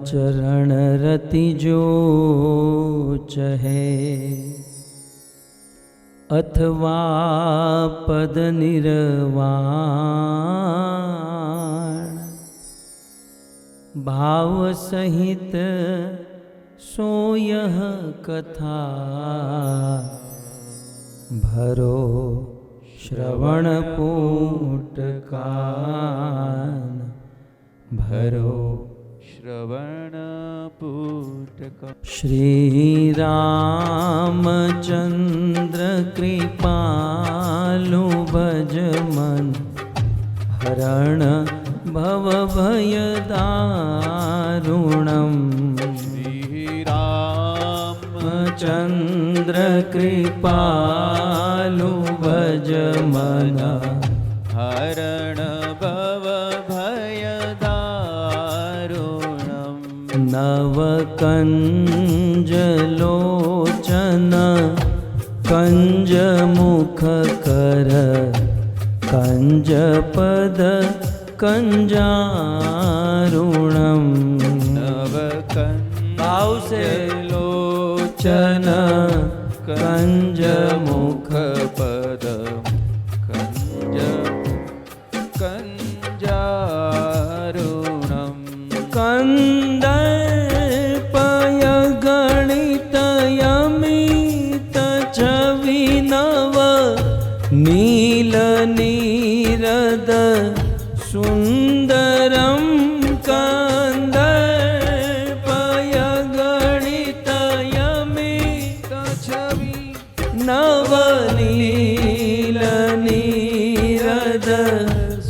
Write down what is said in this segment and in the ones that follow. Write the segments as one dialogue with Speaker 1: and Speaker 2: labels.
Speaker 1: चरण रति जो चहे अथवा पद निर्वाण भाव सहित सो यह कथा भरो श्रवण पुटकान भरो
Speaker 2: श्रवण पुटकान।
Speaker 1: श्री रामचंद्र कृपालु भज मन हरण भव भय दारुणम्। चंद्र कृपालु भज मन
Speaker 2: हरण भव भय दारुणम्।
Speaker 1: नव कंज लोचन कंज मुख कर कंज पद कंजारुणम्।
Speaker 2: नव
Speaker 1: भाव से लोचन कंज मुख
Speaker 2: पद कंज कंजारुणम्।
Speaker 1: कंदर्पय गणित यमित छवि नव नील नीरद सुंदरम। कंदर्पय गणित यमित छवि नव नील नीरद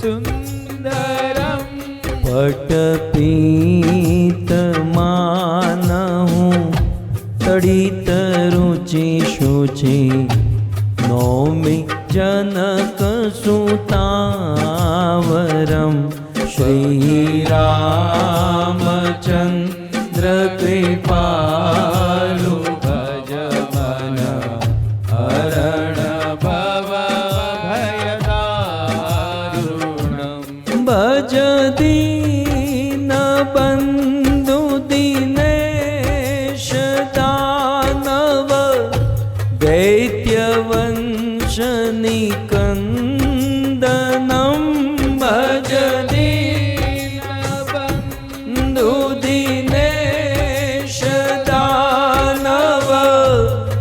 Speaker 2: सुंदरम।
Speaker 1: पटपीत मानहु तड़ित रुचि शुचि नौमि जनक सुतावरम। श्री रामचंद्र कृपालु भज मन हरण
Speaker 2: भव भय दारुणम्।
Speaker 1: भज दीन बंधु दिनेश दानव दैत्य वंश निकंदनम्। भज दीन बंधु दिनेश दानव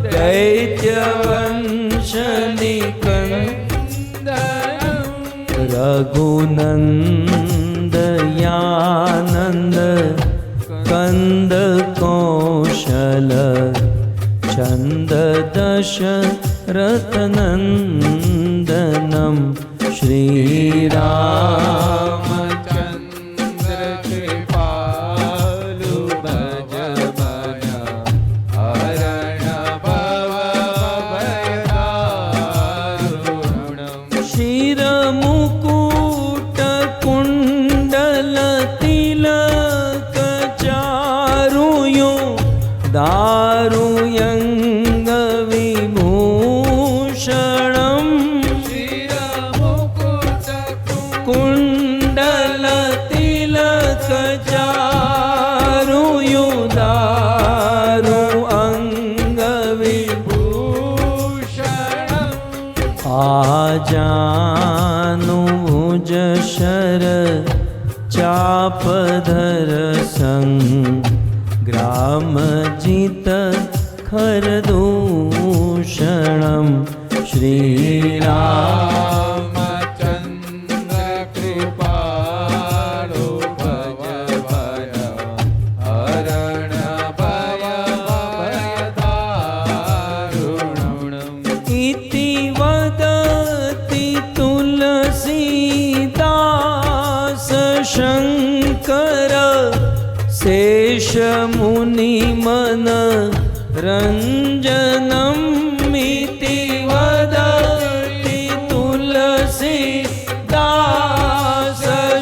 Speaker 1: दैत्य वंश निकंदनम्। रघुनंद यानंद कंद कौशल चंद दशरथ नंदनम्। श्री
Speaker 2: रामचंद्र कृपालु भज मन हरण भव भय दारुणम्।
Speaker 1: शिर मुकुट कुंडल तिलक चारुयो दारुयंग विभूषणम्। कुंडल तिलक चारुयो दारु अंग विभूषणम्। आजानु भुज शर चापधर संग ग्राम जित खरदूषणम्। श्री
Speaker 2: रामचंद्र कृपालु भज मन हरण भव भय दारुणम्।
Speaker 1: इति वदति तुलसीदास शंकर शेष मुनि मन रंजनम्। इति वदति तुलसीदास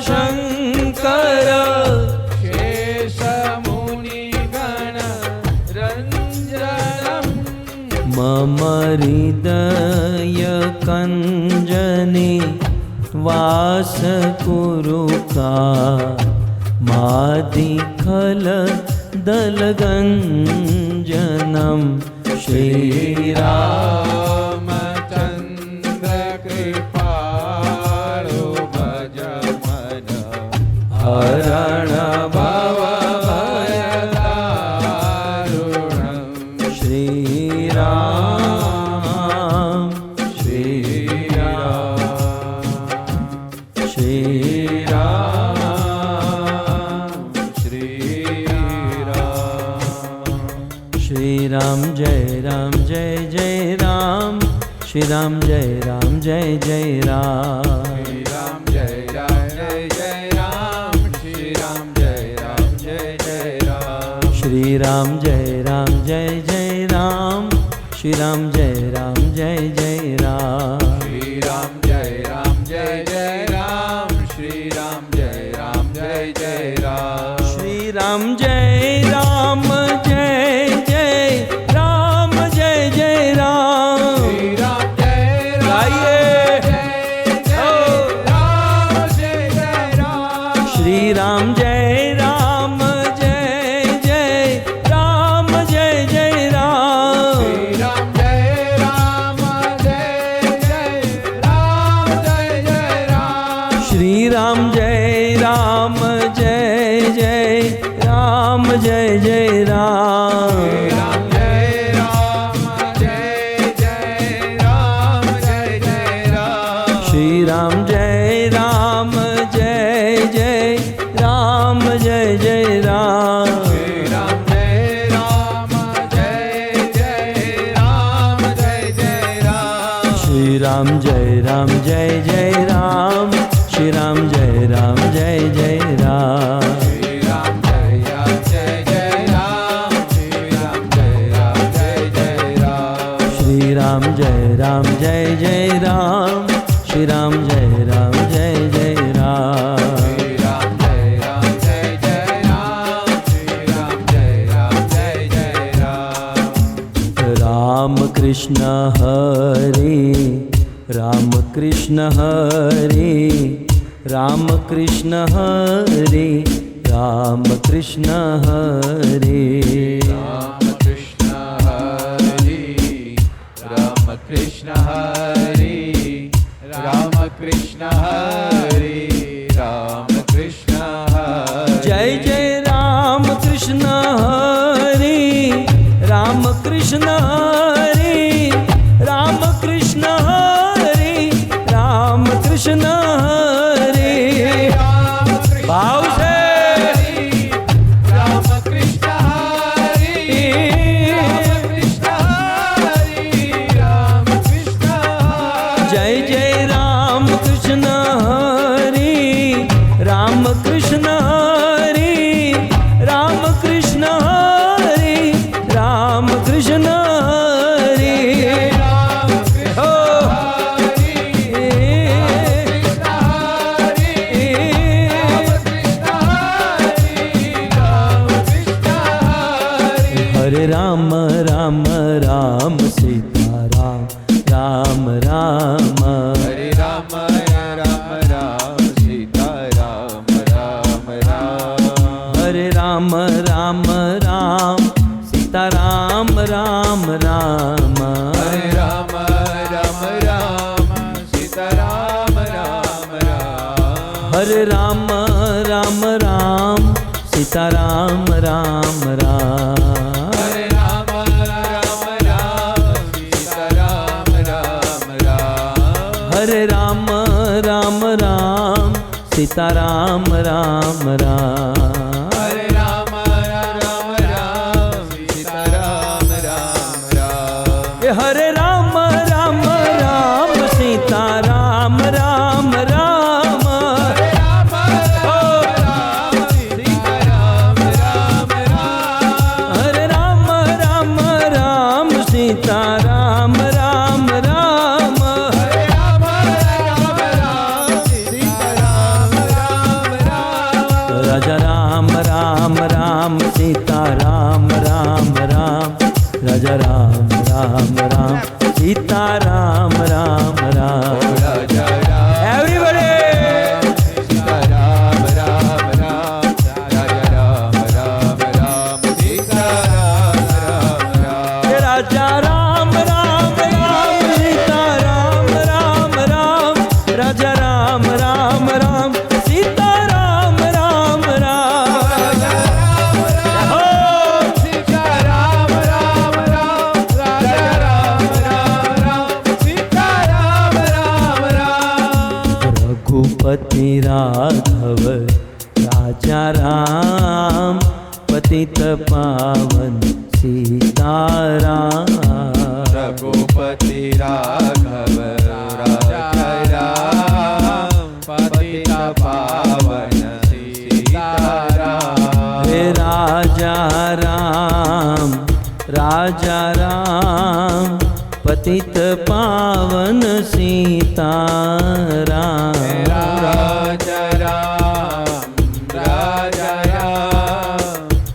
Speaker 1: शंकर
Speaker 2: शेष मुनि गण रंजनम्।
Speaker 1: मम हृदय कंजनि वास कुरु का मादिखल दलगञ्जनं
Speaker 2: श्रीरामचन्द्र कृपाळु भज मन
Speaker 1: हरण
Speaker 2: भवभयदारुणम्
Speaker 1: श्रीराम श्रीराम जय राम जय जय राम श्री राम जय राम जय जय राम
Speaker 2: श्रीराम जय राम जय जय राम श्रीराम जय राम जय जय राम
Speaker 1: श्री राम जय राम जय जय राम श्री राम जय राम जय जय राम
Speaker 2: श्रीराम जय राम जय जय राम श्रीराम जय राम जय जय राम
Speaker 1: श्री राम जय राम जय जय राम जय जय राम
Speaker 2: श्रीराम जय
Speaker 1: गाइए
Speaker 2: राम जय जय राम
Speaker 1: श्री राम जय राम जय जय राम जय जय राम
Speaker 2: श्रीराम जय राम जय जय राम जय जय राम
Speaker 1: श्री राम जय राम जय जय राम जय जय राम
Speaker 2: राम जय राम जय जय राम जय जय राम
Speaker 1: श्री राम जय राम जय जय राम जय जय राम
Speaker 2: राम जय राम जय जय राम जय जय राम
Speaker 1: श्री राम जय राम जय जय राम श्री राम जय राम जय जय राम
Speaker 2: श्रीराम जय राम जय जय राम श्रीराम जय राम जय जय राम
Speaker 1: श्री राम जय राम जय जय राम श्री राम जय राम जय जय राम
Speaker 2: श्रीराम जय राम जय जय राम श्रीराम जय राम जय जय राम
Speaker 1: राम कृष्ण हरे राम कृष्ण हरे राम कृष्ण हरे राम कृष्ण हरे
Speaker 2: राम कृष्ण हरि राम कृष्ण हरि राम कृष्ण हरि राम कृष्ण हरि
Speaker 1: जय जय राम कृष्ण हरे राम कृष्ण हरे राम कृष्ण हरे राम कृष्ण हरे भाव से
Speaker 2: राम कृष्ण हरि राम कृष्ण हरि राम कृष्ण हरि
Speaker 1: जय जय राम कृष्ण हरे राम कृष्ण हरे राम कृष्ण हरे राम कृष्ण हरे हो हरे राम राम राम सीता राम राम राम
Speaker 2: हरे राम राम राम सीता राम राम राम
Speaker 1: हरे राम राम राम सीता राम राम राम
Speaker 2: हरे राम राम राम सीता राम राम राम
Speaker 1: हरे राम राम राम सीता राम राम राम
Speaker 2: हरे राम राम राम सीता राम राम राम
Speaker 1: हरे राम राम राम सीता राम राम राम
Speaker 2: हरे राम राम राम सीता राम राम राम
Speaker 1: ये हरे राम राम राम सीता राम राम राम हरे राम राम राम सीता राम राम राम राजा राम राम राम सीता राम राम राम राजा राम राम राम सीता राम राम राम एवरीबॉडी रघुपति राघव राजा राम पतित पावन सीताराम।
Speaker 2: रघुपति राघव राजा राम पतित पावन सीताराम।
Speaker 1: हे राजा राम पतित पावन सीताराम।
Speaker 2: राजा राम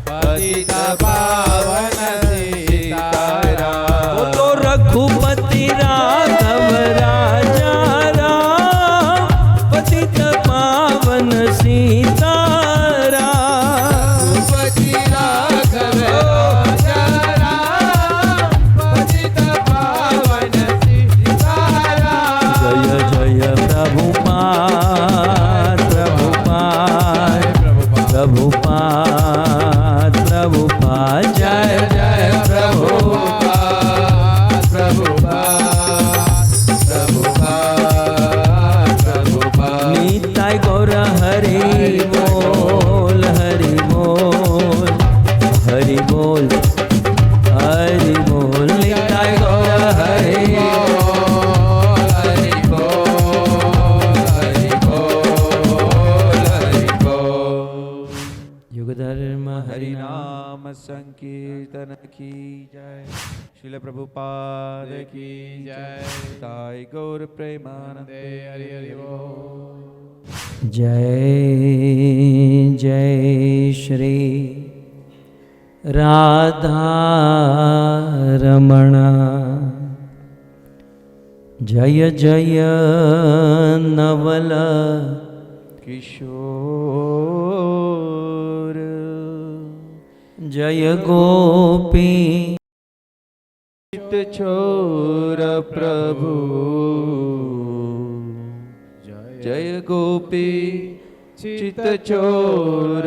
Speaker 2: पतित पावन सीताराम।
Speaker 1: बोलो रघुपति राघव राजा राम पतित पावन सीताराम।
Speaker 2: रघुपति राघव राजा राम पतित पावन सीताराम।
Speaker 1: जय जय प्रभुपाद प्रभुपाद प्रभुपाद प्रभुपाद जय जय प्रभुपाद
Speaker 2: प्रभुपाद।
Speaker 1: निताय गौर हरि बोल हरि बोल हरि बोल हरि बोल। निताय गौर हरि युग धर्म हरि नाम
Speaker 2: नाम संकीर्तन की जय। श्रील प्रभुपाद की जय। ताई गौर प्रेमानंदे हरि हरि बोल।
Speaker 1: जय जय श्री राधा रमण। जय जय नवल
Speaker 2: किशोर
Speaker 1: जय गोपी
Speaker 2: छोर प्रभु। जय गोपी चित चोर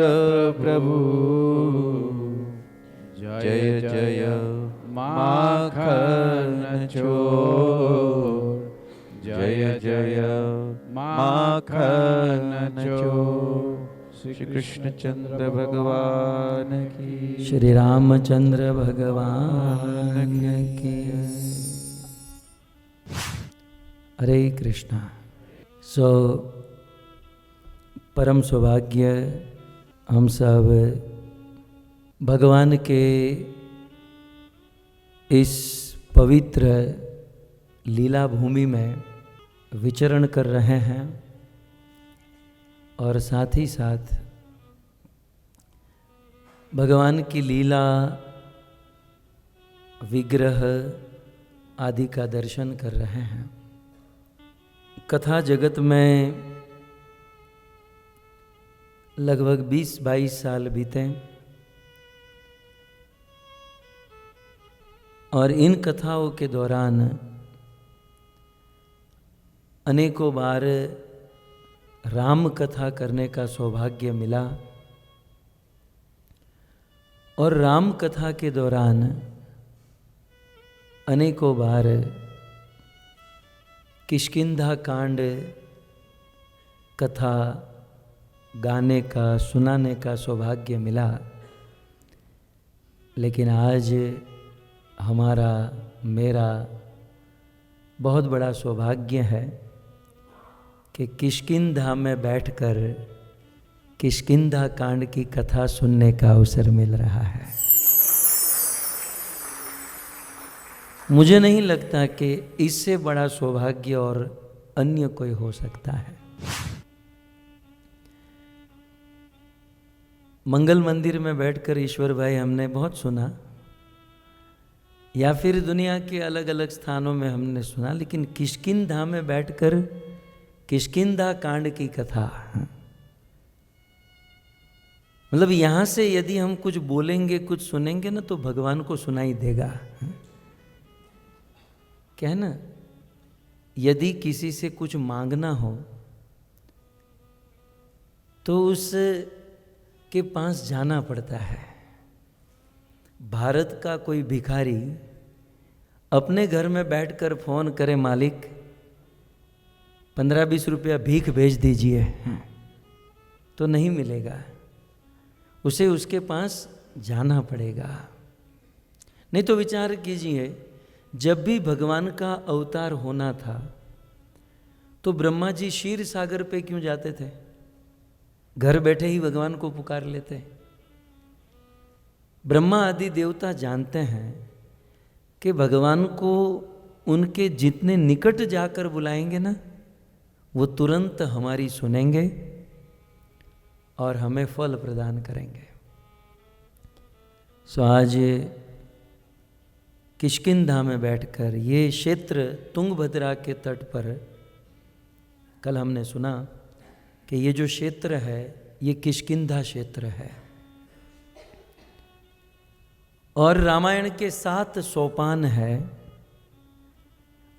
Speaker 2: प्रभु। जय जय माखन चोर। जय जय माखन चोर। श्री कृष्ण चंद्र भगवान की।
Speaker 1: श्री रामचंद्र भगवान की। हरे कृष्णा। परम सौभाग्य हम सब भगवान के इस पवित्र लीला भूमि में विचरण कर रहे हैं और साथ ही साथ भगवान की लीला विग्रह आदि का दर्शन कर रहे हैं। कथा जगत में लगभग 20-22 साल बीते और इन कथाओं के दौरान अनेकों बार राम कथा करने का सौभाग्य मिला और राम कथा के दौरान अनेकों बार किष्किंधा कांड कथा गाने का सुनाने का सौभाग्य मिला। लेकिन आज हमारा मेरा बहुत बड़ा सौभाग्य है कि किष्किंधा में बैठकर किष्किंधा कांड की कथा सुनने का अवसर मिल रहा है। मुझे नहीं लगता कि इससे बड़ा सौभाग्य और अन्य कोई हो सकता है। मंगल मंदिर में बैठकर ईश्वर भाई हमने बहुत सुना, या फिर दुनिया के अलग अलग स्थानों में हमने सुना, लेकिन किष्किंधा में बैठकर किष्किंधा कांड की कथा, मतलब यहाँ से यदि हम कुछ बोलेंगे कुछ सुनेंगे ना तो भगवान को सुनाई देगा। क्या है ना, यदि किसी से कुछ मांगना हो तो उस के पास जाना पड़ता है। भारत का कोई भिखारी अपने घर में बैठकर फोन करे, मालिक 15-20 रुपया भीख भेज दीजिए तो नहीं मिलेगा, उसे उसके पास जाना पड़ेगा। नहीं तो विचार कीजिए, जब भी भगवान का अवतार होना था तो ब्रह्मा जी क्षीर सागर पे क्यों जाते थे? घर बैठे ही भगवान को पुकार लेते। ब्रह्मा आदि देवता जानते हैं कि भगवान को उनके जितने निकट जाकर बुलाएंगे ना, वो तुरंत हमारी सुनेंगे और हमें फल प्रदान करेंगे। सो आज किष्किंधा में बैठकर, ये क्षेत्र तुंगभद्रा के तट पर, कल हमने सुना कि ये जो क्षेत्र है ये किष्किंधा क्षेत्र है। और रामायण के 7 सोपान है।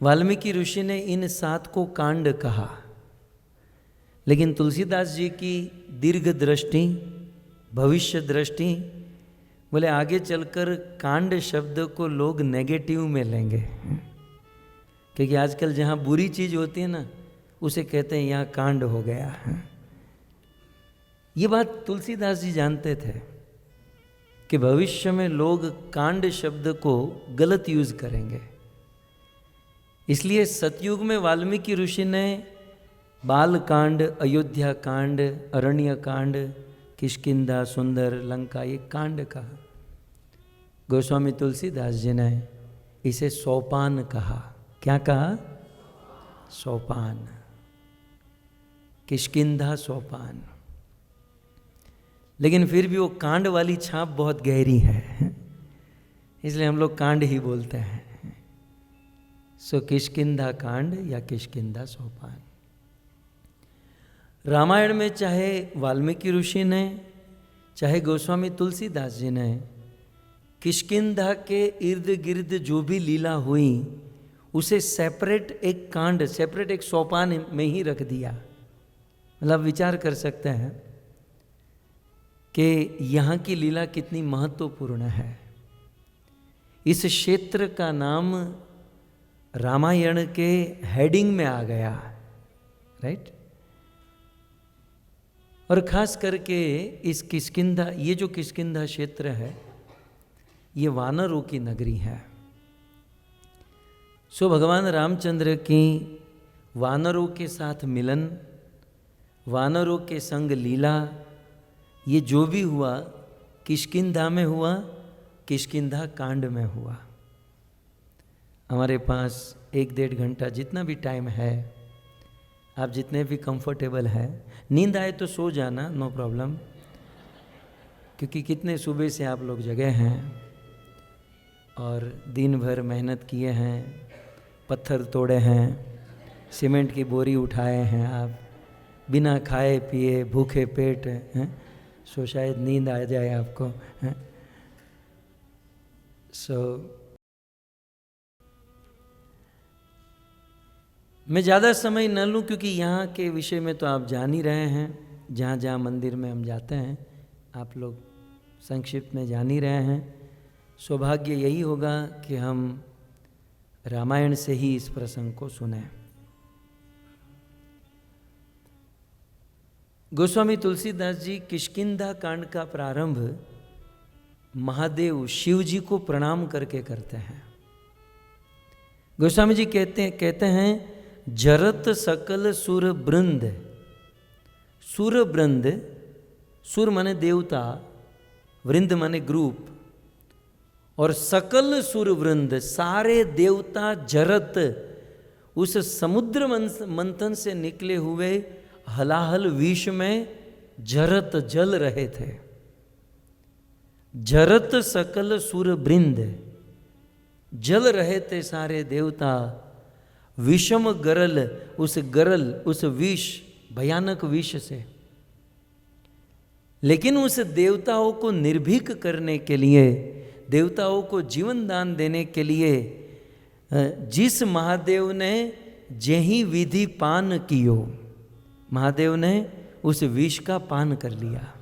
Speaker 1: वाल्मीकि ऋषि ने इन 7 को कांड कहा, लेकिन तुलसीदास जी की दीर्घ दृष्टि, भविष्य दृष्टि, बोले आगे चलकर कांड शब्द को लोग नेगेटिव में लेंगे, क्योंकि आजकल जहाँ बुरी चीज होती है ना, उसे कहते हैं यहाँ कांड हो गया। ये बात तुलसीदास जी जानते थे कि भविष्य में लोग कांड शब्द को गलत यूज करेंगे। इसलिए सतयुग में वाल्मीकि ऋषि ने बाल कांड, अयोध्या कांड, अरण्य कांड, किष्किंधा, सुंदर, लंका, ये कांड कहा। गोस्वामी तुलसीदास जी ने इसे सोपान कहा। क्या कहा? सोपान, किष्किंधा सोपान। लेकिन फिर भी वो कांड वाली छाप बहुत गहरी है, इसलिए हम लोग कांड ही बोलते हैं। सो किष्किंधा कांड या किष्किंधा सोपान। रामायण में चाहे वाल्मीकि ऋषि ने, चाहे गोस्वामी तुलसीदास जी ने किष्किंधा के इर्द गिर्द जो भी लीला हुई उसे सेपरेट एक कांड, सेपरेट एक सोपान में ही रख दिया। मतलब विचार कर सकते हैं कि यहाँ की लीला कितनी महत्वपूर्ण है। इस क्षेत्र का नाम रामायण के हेडिंग में आ गया, राइट। और खास करके इस किष्किंधा, ये जो किष्किंधा क्षेत्र है ये वानरों की नगरी है। सो भगवान रामचंद्र की वानरों के साथ मिलन, वानरों के संग लीला, ये जो भी हुआ किष्किंधा में हुआ, किष्किंधा कांड में हुआ। हमारे पास 1-1.5 घंटा जितना भी टाइम है, आप जितने भी कंफर्टेबल हैं, नींद आए तो सो जाना, नो प्रॉब्लम, क्योंकि कितने सुबह से आप लोग जगे हैं और दिन भर मेहनत किए हैं, पत्थर तोड़े हैं, सीमेंट की बोरी उठाए हैं, आप बिना खाए पिए भूखे पेट हैं, सो शायद नींद आ जाए आपको। सो मैं ज़्यादा समय न लूँ, क्योंकि यहाँ के विषय में तो आप जान ही रहे हैं। जहाँ जहाँ मंदिर में हम जाते हैं आप लोग संक्षिप्त में जान ही रहे हैं। सौभाग्य यही होगा कि हम रामायण से ही इस प्रसंग को सुने। गोस्वामी तुलसीदास जी किष्किंधा कांड का प्रारंभ महादेव शिव जी को प्रणाम करके करते हैं। गोस्वामी जी कहते हैं जरत सकल सुर वृंद। सुर वृंद, सुर माने देवता, वृंद माने ग्रुप, और सकल सुर वृंद सारे देवता जरत उस समुद्र मंथन से निकले हुए हलाहल विष में जरत जल रहे थे। जरत सकल सुर वृंद, जल रहे थे सारे देवता। विषम गरल, उस विष, भयानक विष से। लेकिन उस देवताओं को निर्भीक करने के लिए, देवताओं को जीवन दान देने के लिए जिस महादेव ने जेहि विधि पान कियो, महादेव ने उस विष का पान कर लिया।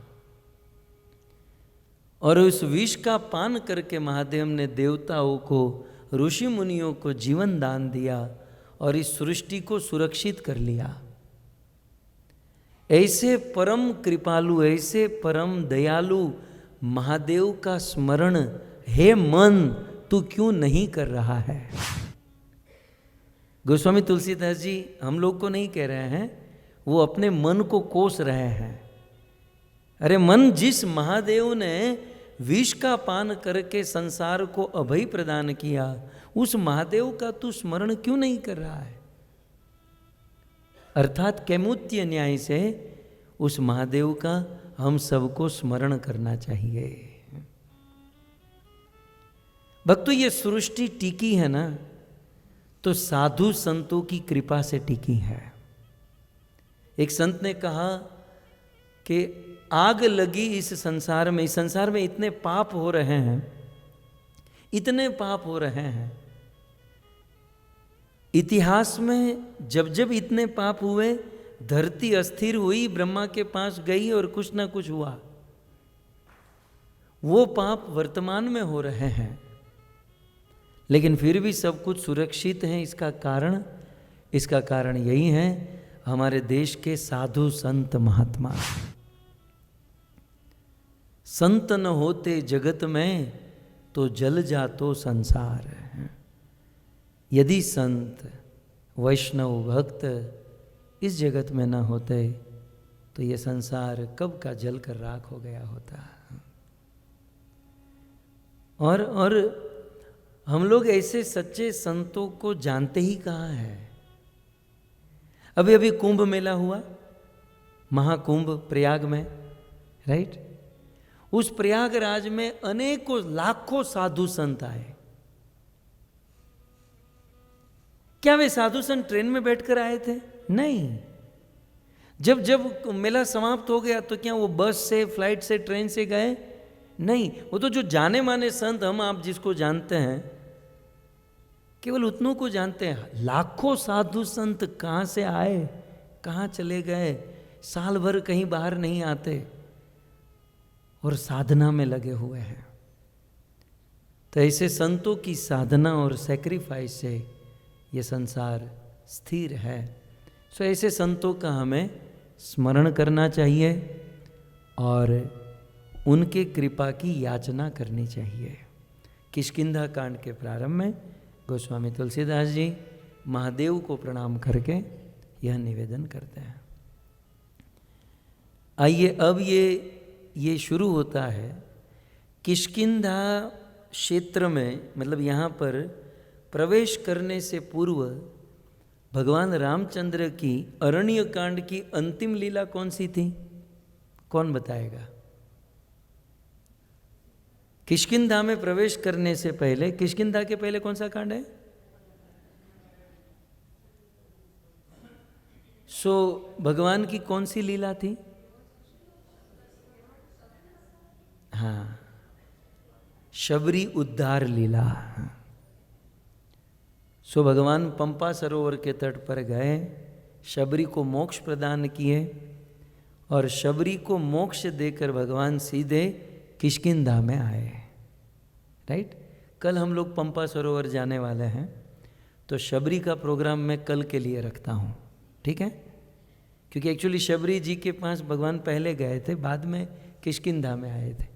Speaker 1: और उस विष का पान करके महादेव ने देवताओं को, ऋषि मुनियों को जीवन दान दिया और इस सृष्टि को सुरक्षित कर लिया। ऐसे परम कृपालु, ऐसे परम दयालु महादेव का स्मरण हे मन तू क्यों नहीं कर रहा है? गोस्वामी तुलसीदास जी हम लोग को नहीं कह रहे हैं, वो अपने मन को कोस रहे हैं। अरे मन, जिस महादेव ने विष का पान करके संसार को अभय प्रदान किया, उस महादेव का तू स्मरण क्यों नहीं कर रहा है? अर्थात कैमुत्य न्याय से उस महादेव का हम सबको स्मरण करना चाहिए। भक्तों, ये सृष्टि टिकी है ना, तो साधु संतों की कृपा से टिकी है। एक संत ने कहा कि आग लगी इस संसार में, इस संसार में इतने पाप हो रहे हैं, इतने पाप हो रहे हैं। इतिहास में जब जब इतने पाप हुए, धरती अस्थिर हुई, ब्रह्मा के पास गई और कुछ ना कुछ हुआ। वो पाप वर्तमान में हो रहे हैं, लेकिन फिर भी सब कुछ सुरक्षित है। इसका कारण यही है हमारे देश के साधु संत महात्मा। संत न होते जगत में तो जल जातो संसार। यदि संत वैष्णव भक्त इस जगत में न होते तो ये संसार कब का जल कर राख हो गया होता। और हम लोग ऐसे सच्चे संतों को जानते ही कहाँ हैं? अभी अभी कुंभ मेला हुआ, महाकुंभ प्रयाग में, राइट? उस प्रयागराज में अनेकों लाखों साधु संत आए। क्या वे साधु संत ट्रेन में बैठकर आए थे? नहीं। जब मेला समाप्त हो गया तो क्या वो बस से, फ्लाइट से, ट्रेन से गए? नहीं। वो तो जो जाने माने संत, हम आप जिसको जानते हैं, केवल उतनों को जानते हैं। लाखों साधु संत कहाँ से आए, कहाँ चले गए, साल भर कहीं बाहर नहीं आते और साधना में लगे हुए हैं। तो ऐसे संतों की साधना और सैक्रिफाइस से ये संसार स्थिर है। सो ऐसे संतों का हमें स्मरण करना चाहिए और उनके कृपा की याचना करनी चाहिए। किष्किंधा कांड के प्रारंभ में गोस्वामी तुलसीदास जी महादेव को प्रणाम करके यह निवेदन करते हैं। आइए अब ये शुरू होता है किष्किंधा क्षेत्र में, मतलब यहाँ पर प्रवेश करने से पूर्व भगवान रामचंद्र की अरण्य कांड की अंतिम लीला कौन सी थी? कौन बताएगा? किष्किंधा में प्रवेश करने से पहले, किष्किंधा के पहले कौन सा कांड है? भगवान की कौन सी लीला थी? हाँ, शबरी उद्धार लीला। भगवान पंपा सरोवर के तट पर गए, शबरी को मोक्ष प्रदान किए और शबरी को मोक्ष देकर भगवान सीधे किष्किंधा में आए, राइट? कल हम लोग पंपा सरोवर जाने वाले हैं, तो शबरी का प्रोग्राम मैं कल के लिए रखता हूँ, ठीक है? क्योंकि एक्चुअली शबरी जी के पास भगवान पहले गए थे, बाद में किष्किंधा में आए थे।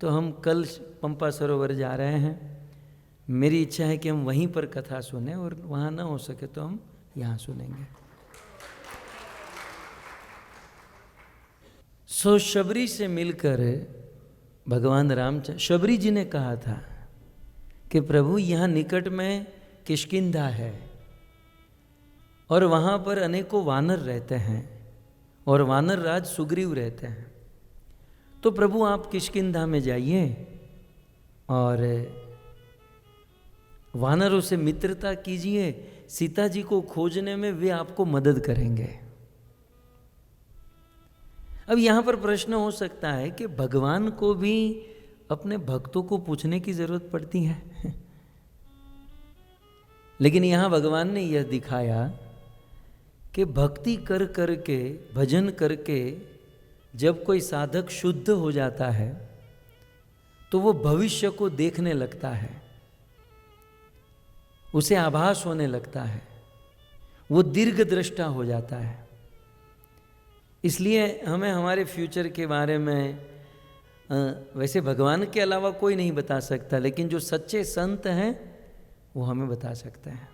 Speaker 1: तो हम कल पंपा सरोवर जा रहे हैं। मेरी इच्छा है कि हम वहीं पर कथा सुने और वहाँ ना हो सके तो हम यहाँ सुनेंगे। शबरी से मिलकर भगवान रामचंद्र, शबरी जी ने कहा था कि प्रभु यहाँ निकट में किष्किंधा है और वहाँ पर अनेकों वानर रहते हैं और वानर राज सुग्रीव रहते हैं। तो प्रभु आप किष्किंधा में जाइए और वानरों से मित्रता कीजिए, सीता जी को खोजने में वे आपको मदद करेंगे। अब यहाँ पर प्रश्न हो सकता है कि भगवान को भी अपने भक्तों को पूछने की जरूरत पड़ती है। लेकिन यहाँ भगवान ने यह दिखाया कि भक्ति कर करके, भजन करके जब कोई साधक शुद्ध हो जाता है तो वो भविष्य को देखने लगता है, उसे आभास होने लगता है। वो दीर्घ दृष्टा हो जाता है। इसलिए हमें हमारे फ्यूचर के बारे में वैसे भगवान के अलावा कोई नहीं बता सकता, लेकिन जो सच्चे संत हैं वो हमें बता सकते हैं।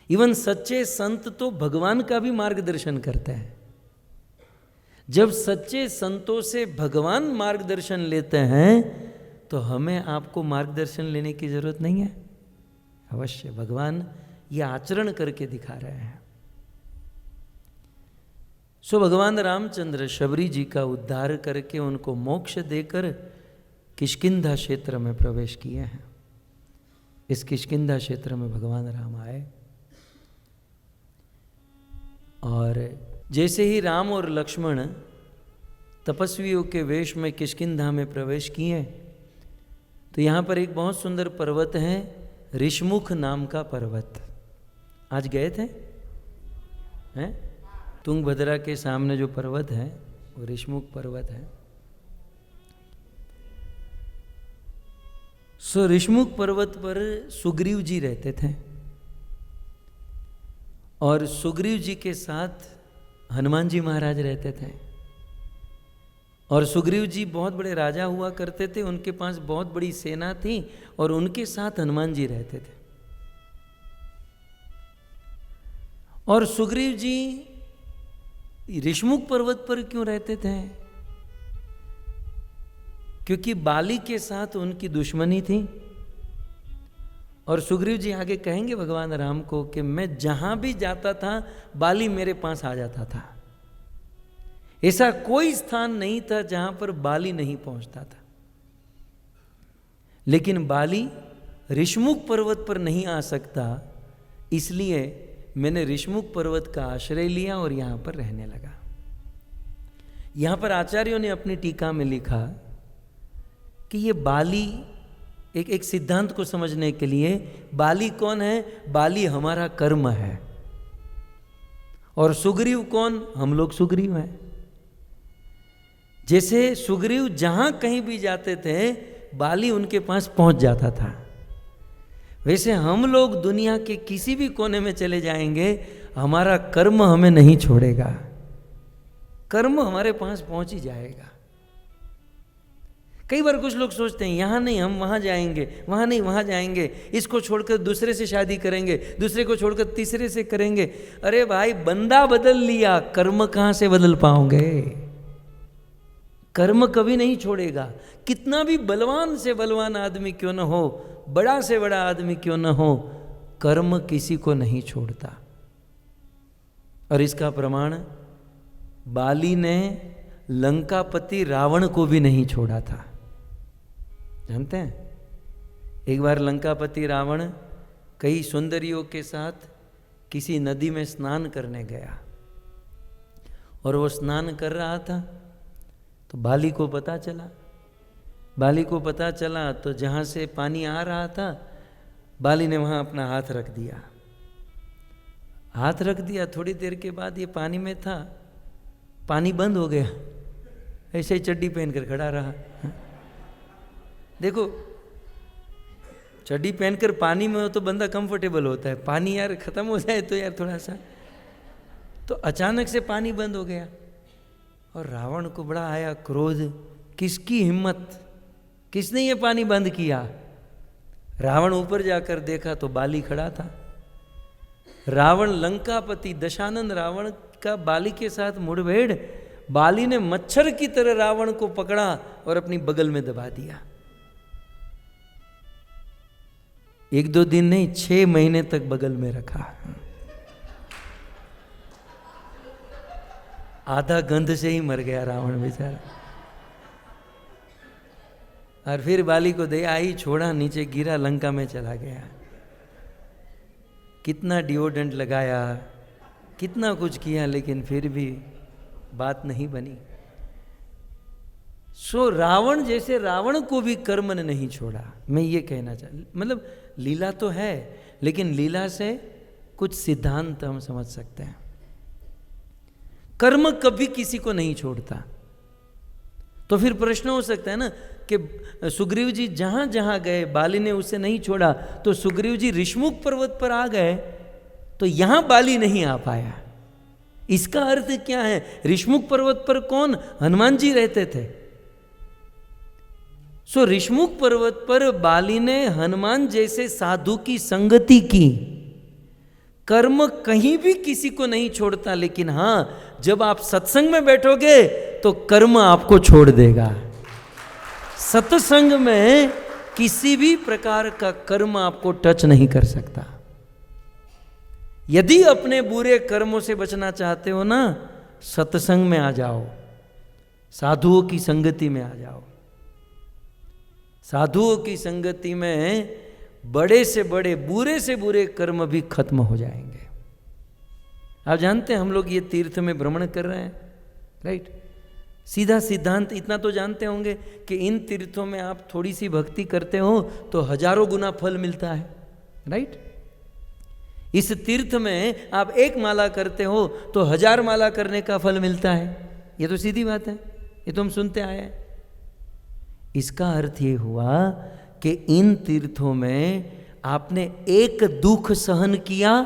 Speaker 1: इवन सच्चे संत तो भगवान का भी मार्गदर्शन करते हैं। जब सच्चे संतों से भगवान मार्गदर्शन लेते हैं तो हमें आपको मार्गदर्शन लेने की जरूरत नहीं है। अवश्य भगवान ये आचरण करके दिखा रहे हैं। सो भगवान रामचंद्र शबरी जी का उद्धार करके उनको मोक्ष देकर किष्किंधा क्षेत्र में प्रवेश किए हैं। इस किष्किंधा क्षेत्र में भगवान राम आए और जैसे ही राम और लक्ष्मण तपस्वियों के वेश में किष्किंधा में प्रवेश किए तो यहाँ पर एक बहुत सुंदर पर्वत है, ऋषमुख नाम का पर्वत। आज गए थे हैं? तुंगभद्रा के सामने जो पर्वत है वो ऋषमुख पर्वत है। सो ऋषमुख पर्वत पर सुग्रीव जी रहते थे और सुग्रीव जी के साथ हनुमान जी महाराज रहते थे। और सुग्रीव जी बहुत बड़े राजा हुआ करते थे, उनके पास बहुत बड़ी सेना थी और उनके साथ हनुमान जी रहते थे। और सुग्रीव जी ऋषमुख पर्वत पर क्यों रहते थे? क्योंकि बाली के साथ उनकी दुश्मनी थी। और सुग्रीव जी आगे कहेंगे भगवान राम को कि मैं जहां भी जाता था बाली मेरे पास आ जाता था। ऐसा कोई स्थान नहीं था जहां पर बाली नहीं पहुंचता था। लेकिन बाली ऋषमुख पर्वत पर नहीं आ सकता, इसलिए मैंने ऋषमुख पर्वत का आश्रय लिया और यहां पर रहने लगा। यहां पर आचार्यों ने अपनी टीका में लिखा कि ये बाली एक सिद्धांत को समझने के लिए, बाली कौन है? बाली हमारा कर्म है। और सुग्रीव कौन? हम लोग सुग्रीव हैं। जैसे सुग्रीव जहां कहीं भी जाते थे बाली उनके पास पहुंच जाता था, वैसे हम लोग दुनिया के किसी भी कोने में चले जाएंगे, हमारा कर्म हमें नहीं छोड़ेगा। कर्म हमारे पास पहुंच ही जाएगा। कई बार कुछ लोग सोचते हैं यहां नहीं हम वहां जाएंगे, वहां नहीं वहां जाएंगे, इसको छोड़कर दूसरे से शादी करेंगे, दूसरे को छोड़कर तीसरे से करेंगे। अरे भाई, बंदा बदल लिया, कर्म कहां से बदल पाओगे? कर्म कभी नहीं छोड़ेगा। कितना भी बलवान से बलवान आदमी क्यों न हो, बड़ा से बड़ा आदमी क्यों न हो, कर्म किसी को नहीं छोड़ता। और इसका प्रमाण बाली ने लंकापति रावण को भी नहीं छोड़ा था। जानते हैं, एक बार लंकापति रावण कई सुंदरियों के साथ किसी नदी में स्नान करने गया और वो स्नान कर रहा था तो बाली को पता चला तो जहाँ से पानी आ रहा था बाली ने वहाँ अपना हाथ रख दिया। थोड़ी देर के बाद ये पानी में था, पानी बंद हो गया, ऐसे ही चड्डी पहनकर खड़ा रहा। देखो, चड्डी पहनकर पानी में हो तो बंदा कंफर्टेबल होता है, पानी यार खत्म हो जाए तो यार थोड़ा सा, तो अचानक से पानी बंद हो गया और रावण को बड़ा आया क्रोध। किसकी हिम्मत, किसने ये पानी बंद किया? रावण ऊपर जाकर देखा तो बाली खड़ा था। रावण लंकापति दशानन रावण का बाली के साथ मुठभेड़, बाली ने मच्छर की तरह रावण को पकड़ा और अपनी बगल में दबा दिया। 1-2 दिन नहीं, 6 महीने तक बगल में रखा। आधा गंध से ही मर गया रावण बेचारा। और फिर बाली को दया आई, छोड़ा, नीचे गिरा, लंका में चला गया। कितना डिओडेंट लगाया, कितना कुछ किया, लेकिन फिर भी बात नहीं बनी। सो रावण जैसे रावण को भी कर्म ने नहीं छोड़ा। मैं ये कहना मतलब लीला तो है, लेकिन लीला से कुछ सिद्धांत हम समझ सकते हैं। कर्म कभी किसी को नहीं छोड़ता। तो फिर प्रश्न हो सकता है ना कि सुग्रीव जी जहां जहां गए बाली ने उसे नहीं छोड़ा, तो सुग्रीव जी ऋषमुख पर्वत पर आ गए तो यहां बाली नहीं आ पाया। इसका अर्थ क्या है? ऋषमुख पर्वत पर कौन? हनुमान जी रहते थे। सो ऋषमुख पर्वत पर बाली ने हनुमान जैसे साधु की संगति की। कर्म कहीं भी किसी को नहीं छोड़ता, लेकिन हां, जब आप सत्संग में बैठोगे तो कर्म आपको छोड़ देगा। सत्संग में किसी भी प्रकार का कर्म आपको टच नहीं कर सकता। यदि अपने बुरे कर्मों से बचना चाहते हो ना, सत्संग में आ जाओ, साधुओं की संगति में आ जाओ। साधुओं की संगति में बड़े से बड़े, बुरे से बुरे कर्म भी खत्म हो जाएंगे। आप जानते हैं हम लोग ये तीर्थ में भ्रमण कर रहे हैं, राइट? सीधा सिद्धांत इतना तो जानते होंगे कि इन तीर्थों में आप थोड़ी सी भक्ति करते हो तो हजारों गुना फल मिलता है, राइट? इस तीर्थ में आप एक माला करते हो तो 1000 माला करने का फल मिलता है। ये तो सीधी बात है, ये तो हम सुनते आए हैं। इसका अर्थ ये हुआ कि इन तीर्थों में आपने एक दुख सहन किया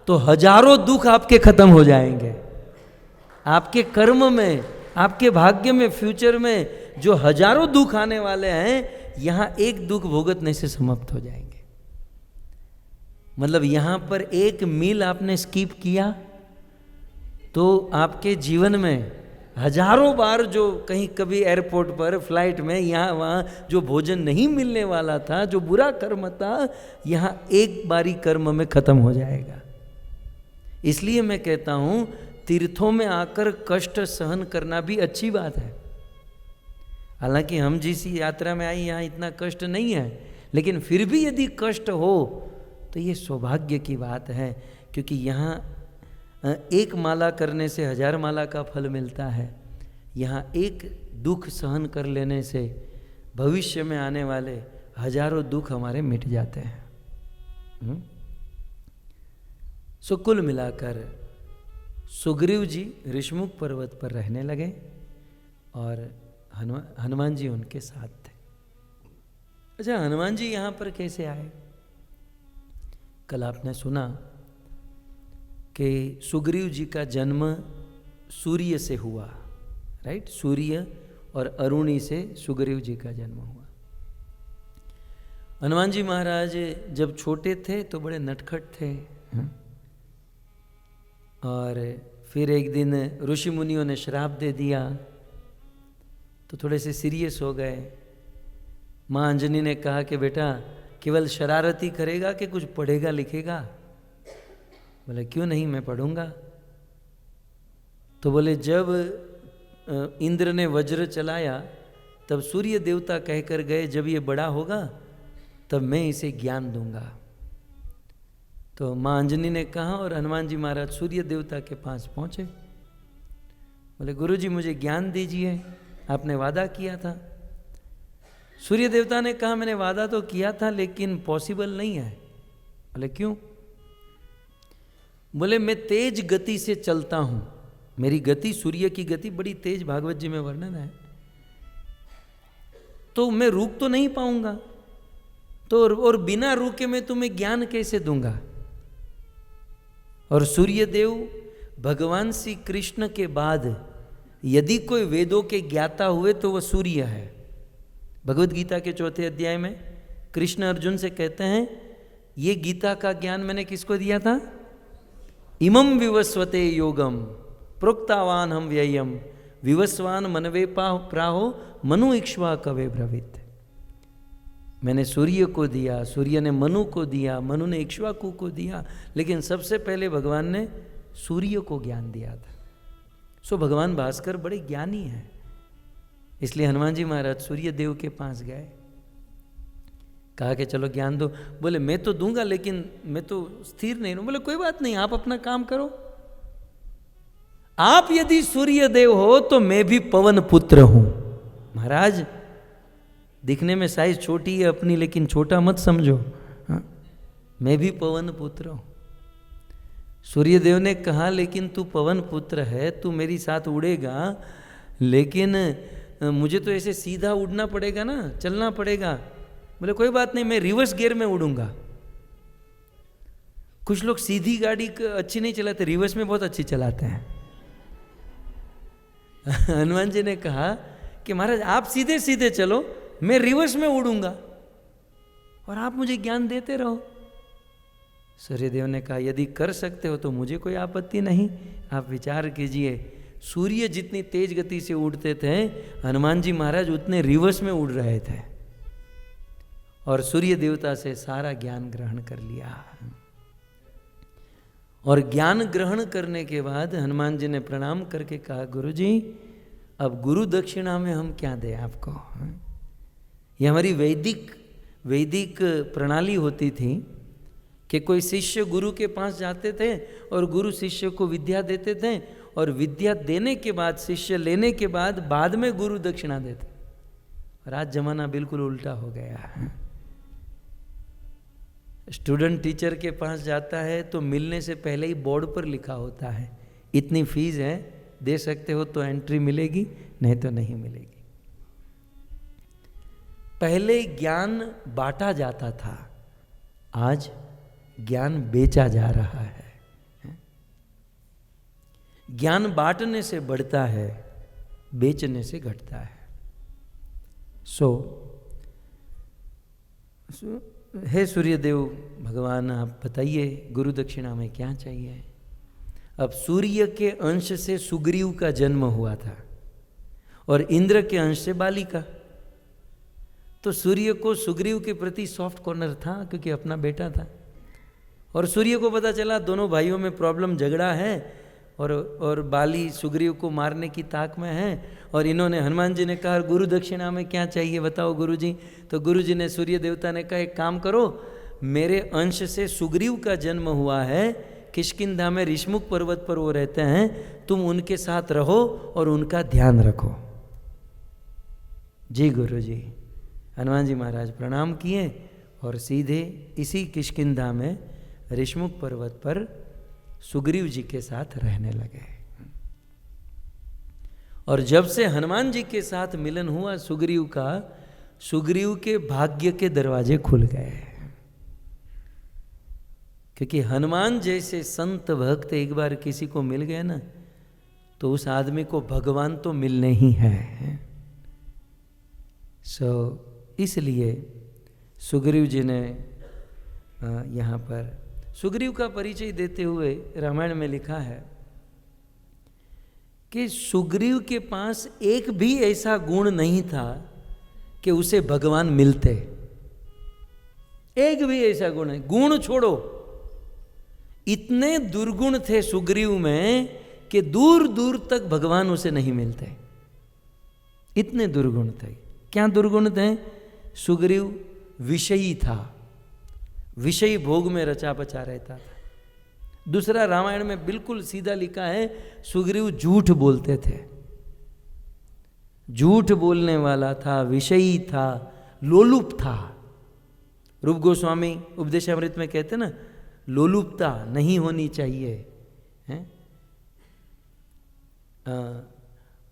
Speaker 1: तो हजारों दुख आपके खत्म हो जाएंगे। आपके कर्म में, आपके भाग्य में, फ्यूचर में जो हजारों दुख आने वाले हैं, यहां एक दुख भुगतने से समाप्त हो जाएंगे। मतलब यहां पर एक मील आपने स्किप किया तो आपके जीवन में हजारों बार जो कहीं कभी एयरपोर्ट पर, फ्लाइट में, यहाँ वहाँ जो भोजन नहीं मिलने वाला था, जो बुरा कर्म था, यहाँ एक बारी कर्म में खत्म हो जाएगा। इसलिए मैं कहता हूँ तीर्थों में आकर कष्ट सहन करना भी अच्छी बात है। हालांकि हम जिस यात्रा में आई यहाँ इतना कष्ट नहीं है, लेकिन फिर भी यदि कष्ट हो तो ये सौभाग्य की बात है, क्योंकि यहाँ एक माला करने से 1000 माला का फल मिलता है। यहाँ एक दुख सहन कर लेने से भविष्य में आने वाले हजारों दुख हमारे मिट जाते हैं। सो कुल मिलाकर सुग्रीव जी ऋषमुख पर्वत पर रहने लगे और हनुमान जी उनके साथ थे। अच्छा, हनुमान जी यहाँ पर कैसे आए? कल आपने सुना कि सुग्रीव जी का जन्म सूर्य से हुआ, राइट? सूर्य और अरुणी से सुग्रीव जी का जन्म हुआ। हनुमान जी महाराज जब छोटे थे तो बड़े नटखट थे, और फिर एक दिन ऋषि मुनियों ने श्राप दे दिया तो थोड़े से सीरियस हो गए। माँ अंजनी ने कहा कि बेटा केवल शरारती करेगा कि कुछ पढ़ेगा लिखेगा? बोले क्यों नहीं, मैं पढ़ूंगा। तो बोले जब इंद्र ने वज्र चलाया तब सूर्य देवता कहकर गए जब ये बड़ा होगा तब मैं इसे ज्ञान दूंगा। तो माँ अंजनी ने कहा और हनुमान जी महाराज सूर्य देवता के पास पहुंचे। बोले गुरुजी मुझे ज्ञान दीजिए, आपने वादा किया था। सूर्य देवता ने कहा मैंने वादा तो किया था लेकिन पॉसिबल नहीं है। बोले क्यों? बोले मैं तेज गति से चलता हूं, मेरी गति, सूर्य की गति बड़ी तेज, भागवत जी में वर्णन है, तो मैं रुक तो नहीं पाऊंगा, तो और बिना रुके मैं तुम्हें ज्ञान कैसे दूंगा? और सूर्य देव भगवान श्री कृष्ण के बाद यदि कोई वेदों के ज्ञाता हुए तो वह सूर्य है। भगवत गीता के 4थे अध्याय में कृष्ण अर्जुन से कहते हैं ये गीता का ज्ञान मैंने किसको दिया था? इमं विवस्वते योगम प्रोक्तावान हम व्ययम विवस्वान मनवे प्राहो मनु इक्ष्वा कवे ब्रवीत। मैंने सूर्य को दिया, सूर्य ने मनु को दिया, मनु ने इक्ष्वाकु को दिया, लेकिन सबसे पहले भगवान ने सूर्य को ज्ञान दिया था। सो भगवान भास्कर बड़े ज्ञानी हैं, इसलिए हनुमान जी महाराज सूर्य देव के पास गए, कहा कि चलो ज्ञान दो। बोले मैं तो दूंगा लेकिन मैं तो स्थिर नहीं हूं। बोले कोई बात नहीं, आप अपना काम करो। आप यदि सूर्य देव हो तो मैं भी पवन पुत्र हूं। महाराज दिखने में साइज छोटी है अपनी, लेकिन छोटा मत समझो, हाँ? मैं भी पवन पुत्र हूं। सूर्यदेव ने कहा लेकिन तू पवन पुत्र है, तू मेरी साथ उड़ेगा, लेकिन मुझे तो ऐसे सीधा उड़ना पड़ेगा ना, चलना पड़ेगा। बोले कोई बात नहीं, मैं रिवर्स गियर में उड़ूंगा। कुछ लोग सीधी गाड़ी अच्छी नहीं चलाते, रिवर्स में बहुत अच्छी चलाते हैं। हनुमान जी ने कहा कि महाराज आप सीधे सीधे चलो, मैं रिवर्स में उड़ूंगा और आप मुझे ज्ञान देते रहो। सूर्यदेव ने कहा यदि कर सकते हो तो मुझे कोई आपत्ति नहीं, आप विचार कीजिए। सूर्य जितनी तेज गति से उड़ते थे, हनुमान जी महाराज उतने रिवर्स में उड़ रहे थे और सूर्य देवता से सारा ज्ञान ग्रहण कर लिया। और ज्ञान ग्रहण करने के बाद हनुमान जी ने प्रणाम करके कहा गुरु जी अब गुरु दक्षिणा में हम क्या दें आपको। ये हमारी वैदिक प्रणाली होती थी कि कोई शिष्य गुरु के पास जाते थे और गुरु शिष्य को विद्या देते थे और विद्या देने के बाद, शिष्य लेने के बाद में गुरु दक्षिणा देते। और आज जमाना बिल्कुल उल्टा हो गया। स्टूडेंट टीचर के पास जाता है तो मिलने से पहले ही बोर्ड पर लिखा होता है इतनी फीस है, दे सकते हो तो एंट्री मिलेगी, नहीं तो नहीं मिलेगी। पहले ज्ञान बांटा जाता था, आज ज्ञान बेचा जा रहा है। ज्ञान बांटने से बढ़ता है, बेचने से घटता है। हे सूर्यदेव भगवान, आप बताइए गुरु दक्षिणा में क्या चाहिए। अब सूर्य के अंश से सुग्रीव का जन्म हुआ था और इंद्र के अंश से बाली का। तो सूर्य को सुग्रीव के प्रति सॉफ्ट कॉर्नर था क्योंकि अपना बेटा था। और सूर्य को पता चला दोनों भाइयों में प्रॉब्लम, झगड़ा है और बाली सुग्रीव को मारने की ताक में है। और इन्होंने, हनुमान जी ने कहा गुरु दक्षिणा में क्या चाहिए बताओ गुरु जी। तो गुरु जी ने, सूर्य देवता ने कहा एक काम करो, मेरे अंश से सुग्रीव का जन्म हुआ है, किष्किंधा में ऋषमुख पर्वत पर वो रहते हैं, तुम उनके साथ रहो और उनका ध्यान रखो। जी गुरु जी। हनुमान जी महाराज प्रणाम किए और सीधे इसी किष्किंधा में ऋषमुख पर्वत पर सुग्रीव जी के साथ रहने लगे। और जब से हनुमान जी के साथ मिलन हुआ सुग्रीव का, सुग्रीव के भाग्य के दरवाजे खुल गए। क्योंकि हनुमान जैसे संत भक्त एक बार किसी को मिल गए ना, तो उस आदमी को भगवान तो मिलने ही है। इसलिए सुग्रीव जी ने यहाँ पर सुग्रीव का परिचय देते हुए रामायण में लिखा है कि सुग्रीव के पास एक भी ऐसा गुण नहीं था कि उसे भगवान मिलते। एक भी ऐसा गुण नहीं, गुण छोड़ो, इतने दुर्गुण थे सुग्रीव में कि दूर दूर तक भगवान उसे नहीं मिलते। इतने दुर्गुण थे। क्या दुर्गुण थे? सुग्रीव विषयी था, विषयी भोग में रचा बचा रहता था। दूसरा, रामायण में बिल्कुल सीधा लिखा है, सुग्रीव झूठ बोलते थे, झूठ बोलने वाला था, विषयी था, लोलुप था। रूप गोस्वामी उपदेशामृत में कहते ना, लोलुपता नहीं होनी चाहिए,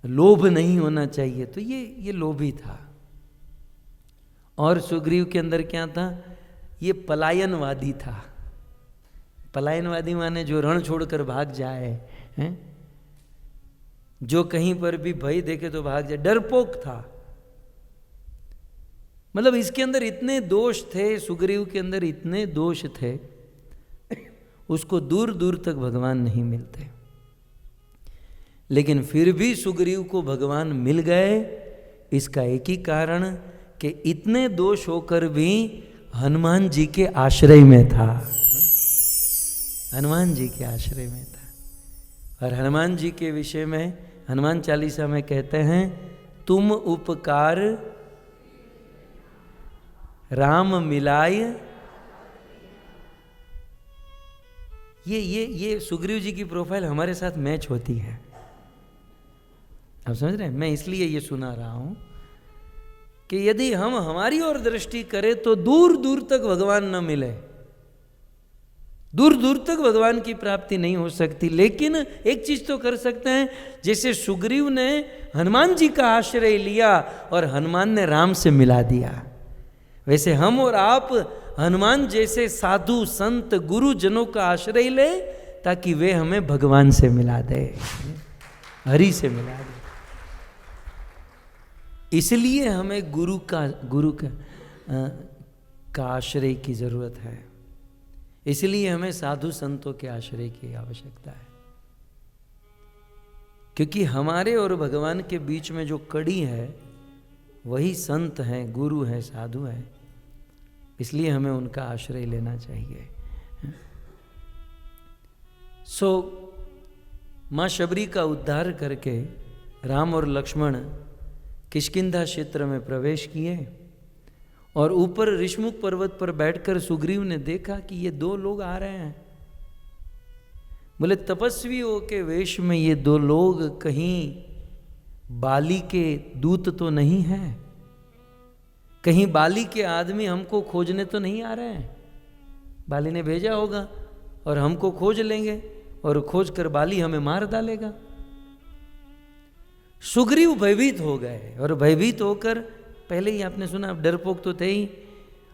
Speaker 1: लोभ नहीं होना चाहिए। तो ये लोभी था। और सुग्रीव के अंदर क्या था? ये पलायनवादी था। पलायनवादी माने जो रण छोड़कर भाग जाए, हैं? जो कहीं पर भी भय देखे तो भाग जाए, डरपोक था। मतलब इसके अंदर इतने दोष थे, सुग्रीव के अंदर इतने दोष थे, उसको दूर दूर तक भगवान नहीं मिलते। लेकिन फिर भी सुग्रीव को भगवान मिल गए। इसका एक ही कारण कि इतने दोष होकर भी हनुमान जी के आश्रय में था। हनुमान जी के आश्रय में था। और हनुमान जी के विषय में हनुमान चालीसा में कहते हैं, तुम उपकार राम मिलाय। ये सुग्रीव जी की प्रोफाइल हमारे साथ मैच होती है। आप समझ रहे हैं? मैं इसलिए ये सुना रहा हूं कि यदि हम हमारी ओर दृष्टि करें तो दूर दूर तक भगवान न मिले, दूर दूर तक भगवान की प्राप्ति नहीं हो सकती। लेकिन एक चीज तो कर सकते हैं, जैसे सुग्रीव ने हनुमान जी का आश्रय लिया और हनुमान ने राम से मिला दिया, वैसे हम और आप हनुमान जैसे साधु संत गुरुजनों का आश्रय ले, ताकि वे हमें भगवान से मिला दे, हरि से मिला दे। इसलिए हमें गुरु का आश्रय की जरूरत है, इसलिए हमें साधु संतों के आश्रय की आवश्यकता है। क्योंकि हमारे और भगवान के बीच में जो कड़ी है वही संत हैं, गुरु हैं, साधु हैं। इसलिए हमें उनका आश्रय लेना चाहिए। मां शबरी का उद्धार करके राम और लक्ष्मण किष्किंधा क्षेत्र में प्रवेश किए, और ऊपर ऋषमुख पर्वत पर बैठकर सुग्रीव ने देखा कि ये दो लोग आ रहे हैं। बोले, तपस्वियों के वेश में ये दो लोग कहीं बाली के दूत तो नहीं हैं? कहीं बाली के आदमी हमको खोजने तो नहीं आ रहे हैं? बाली ने भेजा होगा और हमको खोज लेंगे, और खोज कर बाली हमें मार डालेगा। सुग्रीव भयभीत हो गए, और भयभीत होकर, पहले ही आपने सुना, डरपोक तो थे ही,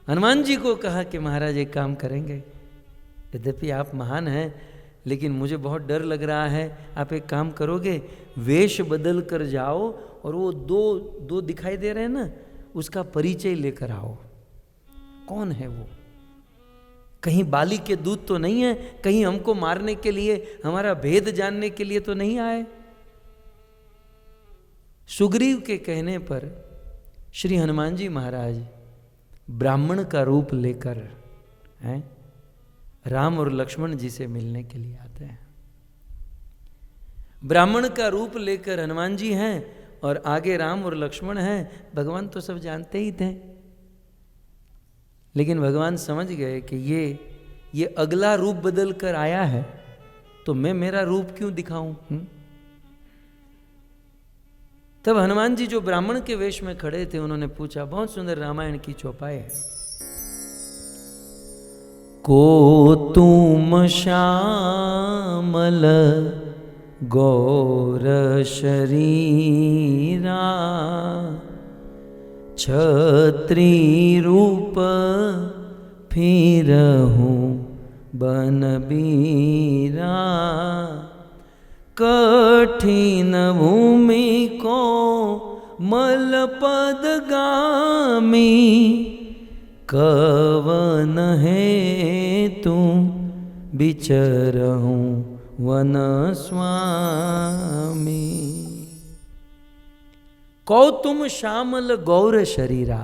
Speaker 1: हनुमान जी को कहा कि महाराज एक काम करेंगे, यद्यपि आप महान हैं लेकिन मुझे बहुत डर लग रहा है, आप एक काम करोगे, वेश बदल कर जाओ और वो दो दिखाई दे रहे हैं ना, उसका परिचय लेकर आओ। कौन है वो? कहीं बाली के दूत तो नहीं है? कहीं हमको मारने के लिए, हमारा भेद जानने के लिए तो नहीं आए? सुग्रीव के कहने पर श्री हनुमान जी महाराज ब्राह्मण का रूप लेकर हैं, राम और लक्ष्मण जी से मिलने के लिए आते हैं। ब्राह्मण का रूप लेकर हनुमान जी हैं, और आगे राम और लक्ष्मण हैं। भगवान तो सब जानते ही थे, लेकिन भगवान समझ गए कि ये अगला रूप बदल कर आया है, तो मैं मेरा रूप क्यों दिखाऊं? तब हनुमान जी जो ब्राह्मण के वेश में खड़े थे, उन्होंने पूछा, बहुत सुंदर रामायण की चौपाई है, को तुम श्यामल गौर शरीरा, छत्री रूप फिरहूं बनबीरा, कठिन भूमि को मलपद गामी, कवन है तू बिचरहूं वन स्वामी। कौ तुम श्यामल गौर शरीरा,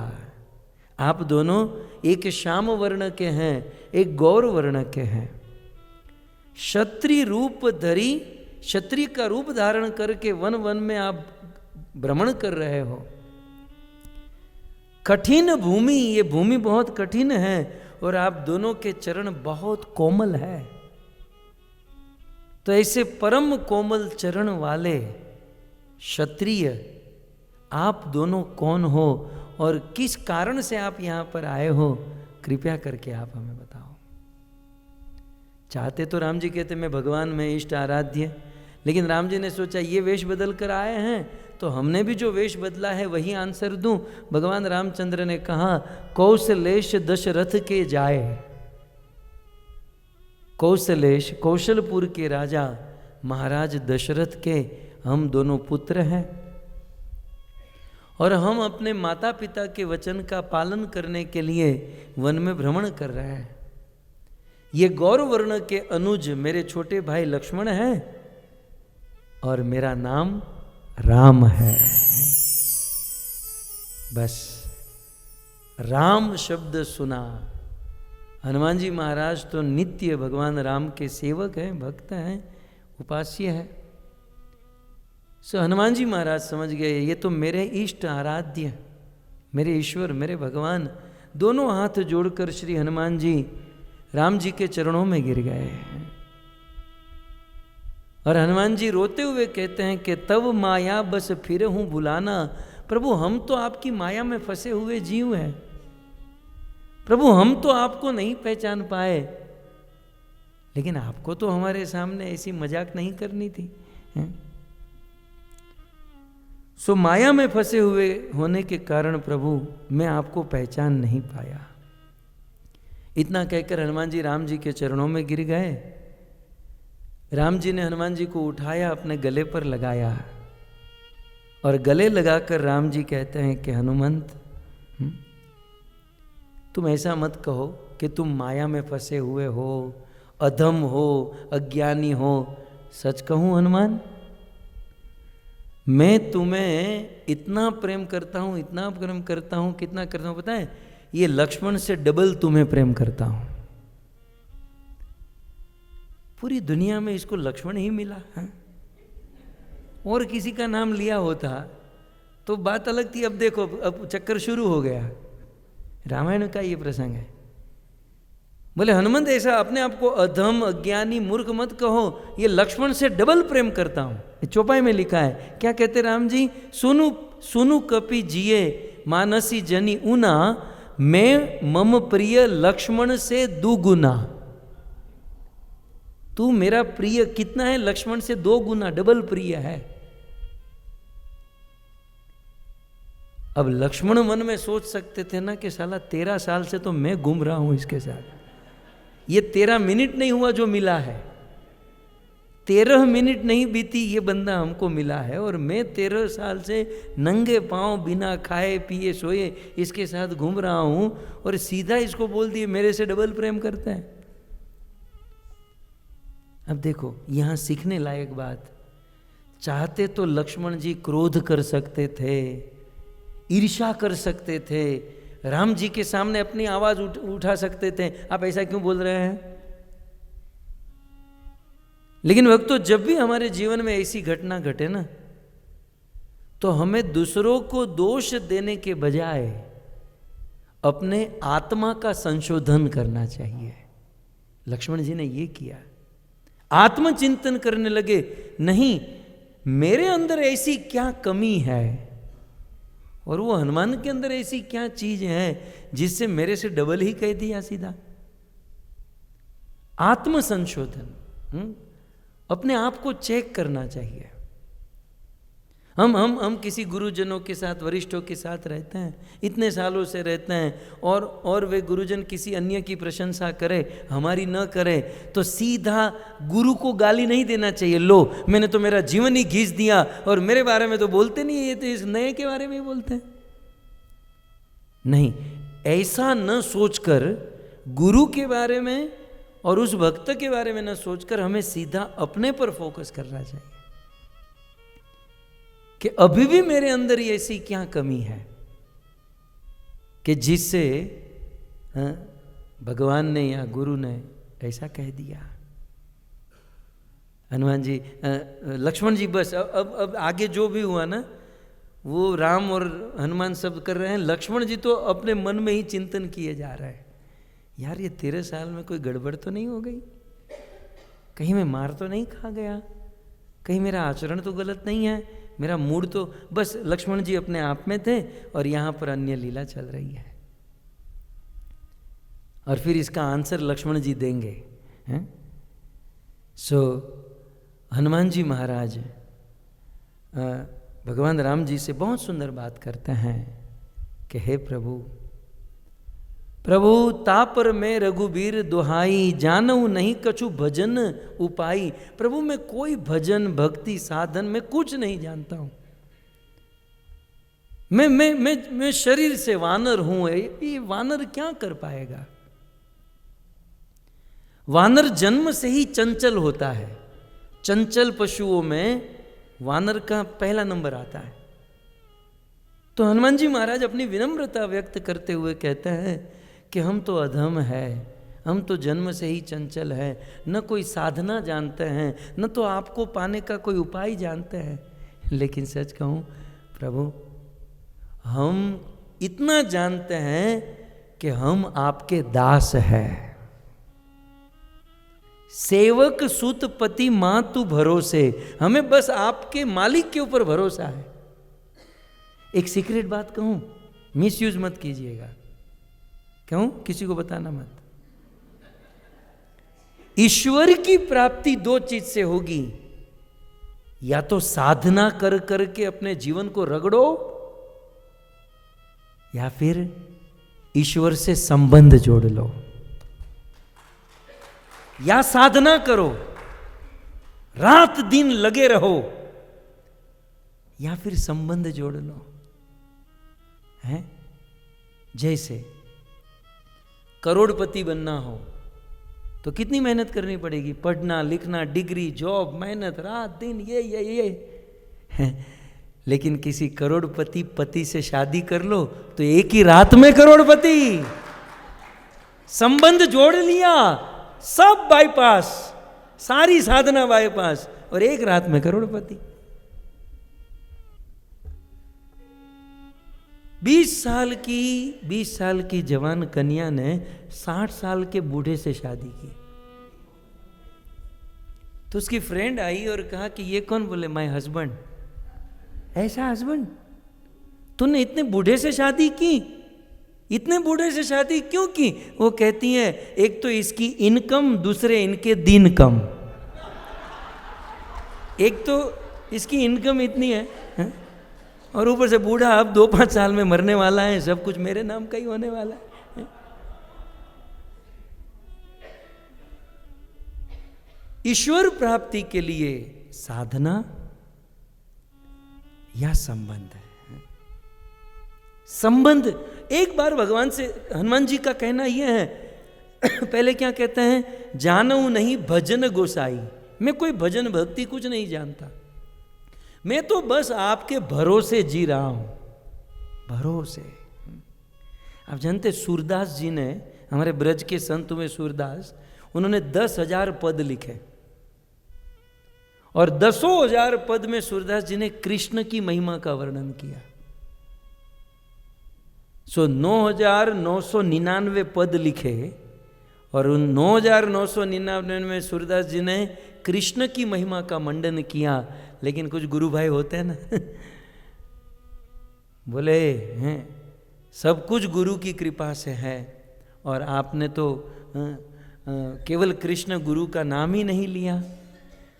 Speaker 1: आप दोनों एक श्याम वर्ण के हैं, एक गौर वर्ण के हैं। क्षत्रिय रूप धरी, क्षत्रिय का रूप धारण करके वन वन में आप भ्रमण कर रहे हो। कठिन भूमि, ये भूमि बहुत कठिन है, और आप दोनों के चरण बहुत कोमल है। तो ऐसे परम कोमल चरण वाले क्षत्रिय आप दोनों कौन हो, और किस कारण से आप यहां पर आए हो? कृपया करके आप हमें बताओ। चाहते तो राम जी कहते मैं भगवान में इष्ट आराध्य, लेकिन राम जी ने सोचा ये वेश बदल कर आए हैं, तो हमने भी जो वेश बदला है वही आंसर दूं। भगवान रामचंद्र ने कहा, कौशलेश दशरथ के जाए। कौशलेश कौशलपुर के राजा महाराज दशरथ के हम दोनों पुत्र हैं, और हम अपने माता पिता के वचन का पालन करने के लिए वन में भ्रमण कर रहे हैं। ये गौर वर्ण के अनुज मेरे छोटे भाई लक्ष्मण हैं, और मेरा नाम राम है। बस राम शब्द सुना, हनुमान जी महाराज तो नित्य भगवान राम के सेवक हैं, भक्त हैं, उपास्य है। सो हनुमान जी महाराज समझ गए ये तो मेरे इष्ट आराध्य, मेरे ईश्वर, मेरे भगवान। दोनों हाथ जोड़कर श्री हनुमान जी राम जी के चरणों में गिर गए, और हनुमान जी रोते हुए कहते हैं कि तब माया बस फिर हूं बुलाना। प्रभु हम तो आपकी माया में फंसे हुए जीव हैं, प्रभु हम तो आपको नहीं पहचान पाए, लेकिन आपको तो हमारे सामने ऐसी मजाक नहीं करनी थी। सो माया में फंसे हुए होने के कारण प्रभु मैं आपको पहचान नहीं पाया। इतना कहकर हनुमान जी राम जी के चरणों में गिर गए। राम जी ने हनुमान जी को उठाया, अपने गले पर लगाया और गले लगाकर राम जी कहते हैं कि हनुमंत, तुम ऐसा मत कहो कि तुम माया में फंसे हुए हो, अधम हो, अज्ञानी हो। सच कहूं हनुमान, मैं तुम्हें इतना प्रेम करता हूं, इतना प्रेम करता हूं, कितना करता हूं पता है? ये लक्ष्मण से डबल तुम्हें प्रेम करता हूं। पूरी दुनिया में इसको लक्ष्मण ही मिला है, और किसी का नाम लिया होता तो बात अलग थी। अब देखो, अब चक्कर शुरू हो गया। रामायण का ये प्रसंग है। बोले हनुमंत, ऐसा अपने आप को अधम, अज्ञानी, मूर्ख मत कहो, ये लक्ष्मण से डबल प्रेम करता हूं। ये चौपाई में लिखा है। क्या कहते राम जी? सुनु सुनु कपि जिए मानसी जनी ऊना, मैं मम प्रिय लक्ष्मण से दुगुना। तू मेरा प्रिय कितना है? लक्ष्मण से 2 गुना, डबल प्रिय है। अब लक्ष्मण मन में सोच सकते थे ना कि साला 13 साल से तो मैं घूम रहा हूं इसके साथ, ये 13 मिनट नहीं हुआ जो मिला है, 13 मिनट नहीं बीती ये बंदा हमको मिला है, और मैं 13 साल से नंगे पांव बिना खाए पिए सोए इसके साथ घूम रहा हूं, और सीधा इसको बोल दिए मेरे से डबल प्रेम करता है। अब देखो यहां सीखने लायक बात, चाहते तो लक्ष्मण जी क्रोध कर सकते थे, ईर्ष्या कर सकते थे, राम जी के सामने अपनी आवाज उठा सकते थे, आप ऐसा क्यों बोल रहे हैं? लेकिन भक्तों, जब भी हमारे जीवन में ऐसी घटना घटे ना, तो हमें दूसरों को दोष देने के बजाय अपने आत्मा का संशोधन करना चाहिए। लक्ष्मण जी ने ये किया, आत्मचिंतन करने लगे, नहीं मेरे अंदर ऐसी क्या कमी है और वो हनुमान के अंदर ऐसी क्या चीज है जिससे मेरे से डबल ही कह दिया सीधा। आत्म संशोधन, अपने आप को चेक करना चाहिए। हम किसी गुरुजनों के साथ, वरिष्ठों के साथ रहते हैं, इतने सालों से रहते हैं, और वे गुरुजन किसी अन्य की प्रशंसा करे, हमारी न करे, तो सीधा गुरु को गाली नहीं देना चाहिए। लो मैंने तो मेरा जीवन ही घिस दिया और मेरे बारे में तो बोलते नहीं है, ये तो इस नए के बारे में ही बोलते हैं। नहीं, ऐसा न सोचकर, गुरु के बारे में और उस भक्त के बारे में न सोचकर हमें सीधा अपने पर फोकस करना चाहिए कि अभी भी मेरे अंदर ये ऐसी क्या कमी है कि जिससे भगवान ने या गुरु ने ऐसा कह दिया। हनुमान जी, लक्ष्मण जी, बस अब आगे जो भी हुआ ना, वो राम और हनुमान सब कर रहे हैं, लक्ष्मण जी तो अपने मन में ही चिंतन किए जा रहे हैं, यार ये 13 साल में कोई गड़बड़ तो नहीं हो गई, कहीं मैं मार तो नहीं खा गया, कहीं मेरा आचरण तो गलत नहीं है, मेरा मूड तो, बस लक्ष्मण जी अपने आप में थे और यहां पर अन्य लीला चल रही है। और फिर इसका आंसर लक्ष्मण जी देंगे। सो हनुमान जी महाराज भगवान राम जी से बहुत सुंदर बात करते हैं कि हे प्रभु, प्रभु तापर में रघुबीर दुहाई, जानऊ नहीं कछु भजन उपाई। प्रभु मैं कोई भजन भक्ति साधन में कुछ नहीं जानता हूं, मैं शरीर से वानर हूं। ये वानर क्या कर पाएगा? वानर जन्म से ही चंचल होता है, चंचल पशुओं में वानर का पहला नंबर आता है। तो हनुमान जी महाराज अपनी विनम्रता व्यक्त करते हुए कहते हैं कि हम तो अधम है, हम तो जन्म से ही चंचल है, न कोई साधना जानते हैं, न तो आपको पाने का कोई उपाय जानते हैं। लेकिन सच कहूं प्रभु, हम इतना जानते हैं कि हम आपके दास हैं, सेवक सुत पति मातु भरोसे, हमें बस आपके मालिक के ऊपर भरोसा है। एक सीक्रेट बात कहूं, मिसयूज मत कीजिएगा, क्यों? किसी को बताना मत। ईश्वर की प्राप्ति 2 चीज से होगी, या तो साधना कर करके अपने जीवन को रगड़ो, या फिर ईश्वर से संबंध जोड़ लो। या साधना करो, रात दिन लगे रहो, या फिर संबंध जोड़ लो, हैं? जैसे करोड़पति बनना हो तो कितनी मेहनत करनी पड़ेगी, पढ़ना लिखना, डिग्री, जॉब, मेहनत, रात दिन, ये लेकिन किसी करोड़पति पति से शादी कर लो तो एक ही रात में करोड़पति, संबंध जोड़ लिया, सब बाईपास, सारी साधना बाईपास, और एक रात में करोड़पति। 20 साल की जवान कन्या ने 60 साल के बूढ़े से शादी की। तो उसकी फ्रेंड आई और कहा कि ये कौन? बोले माय हस्बैंड। ऐसा हस्बैंड? तूने इतने बूढ़े से शादी की? इतने बूढ़े से शादी क्यों की? वो कहती है एक तो इसकी इनकम, दूसरे इनके दिन कम। एक तो इसकी इनकम इतनी है और ऊपर से बूढ़ा, अब 2-5 साल में मरने वाला है, सब कुछ मेरे नाम का ही होने वाला है। ईश्वर प्राप्ति के लिए साधना या संबंध है। संबंध, एक बार भगवान से, हनुमान जी का कहना यह है, पहले क्या कहते हैं? जानऊ नहीं भजन गोसाई। मैं कोई भजन भक्ति कुछ नहीं जानता, मैं तो बस आपके भरोसे जी रहा हूं, भरोसे। आप जानते सूरदास जी ने, हमारे ब्रज के संत हुए सूरदास, उन्होंने 10,000 पद लिखे और 10,000 पद में सूरदास जी ने कृष्ण की महिमा का वर्णन किया। 9,999 पद लिखे और उन 9,999 में सूरदास जी ने कृष्ण की महिमा का मंडन किया। लेकिन कुछ गुरु भाई होते हैं ना बोले हैं सब कुछ गुरु की कृपा से है, और आपने तो केवल कृष्ण गुरु का नाम ही नहीं लिया।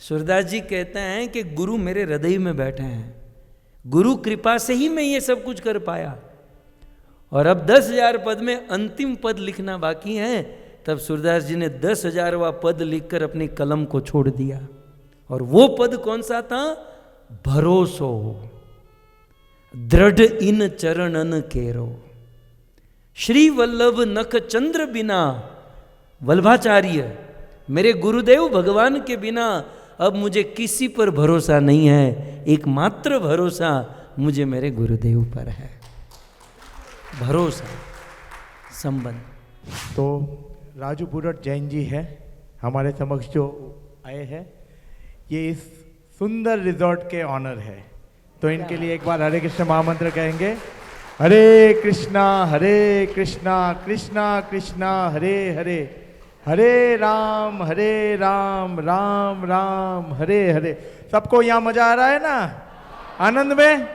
Speaker 1: सूरदास जी कहते हैं कि गुरु मेरे हृदय में बैठे हैं, गुरु कृपा से ही मैं ये सब कुछ कर पाया। और अब 10,000 पद में अंतिम पद लिखना बाकी है, तब सूरदास जी ने 10,000वां पद लिखकर अपनी कलम को छोड़ दिया। और वो पद कौन सा था? भरोसो दृढ़ इन चरणन केरो, श्री वल्लभ नख चंद्र बिना। वल्लभाचार्य, मेरे गुरुदेव भगवान के बिना अब मुझे किसी पर भरोसा नहीं है, एकमात्र भरोसा मुझे मेरे गुरुदेव पर है। भरोसा, संबंध।
Speaker 3: तो राजू बुरट जैन जी है हमारे समक्ष जो आए हैं, ये इस सुंदर रिजॉर्ट के ऑनर है, तो इनके लिए एक बार हरे कृष्ण महामंत्र कहेंगे। हरे कृष्णा कृष्णा कृष्णा हरे हरे, हरे राम राम राम हरे हरे। सबको यहाँ मजा आ रहा है ना, आनंद में?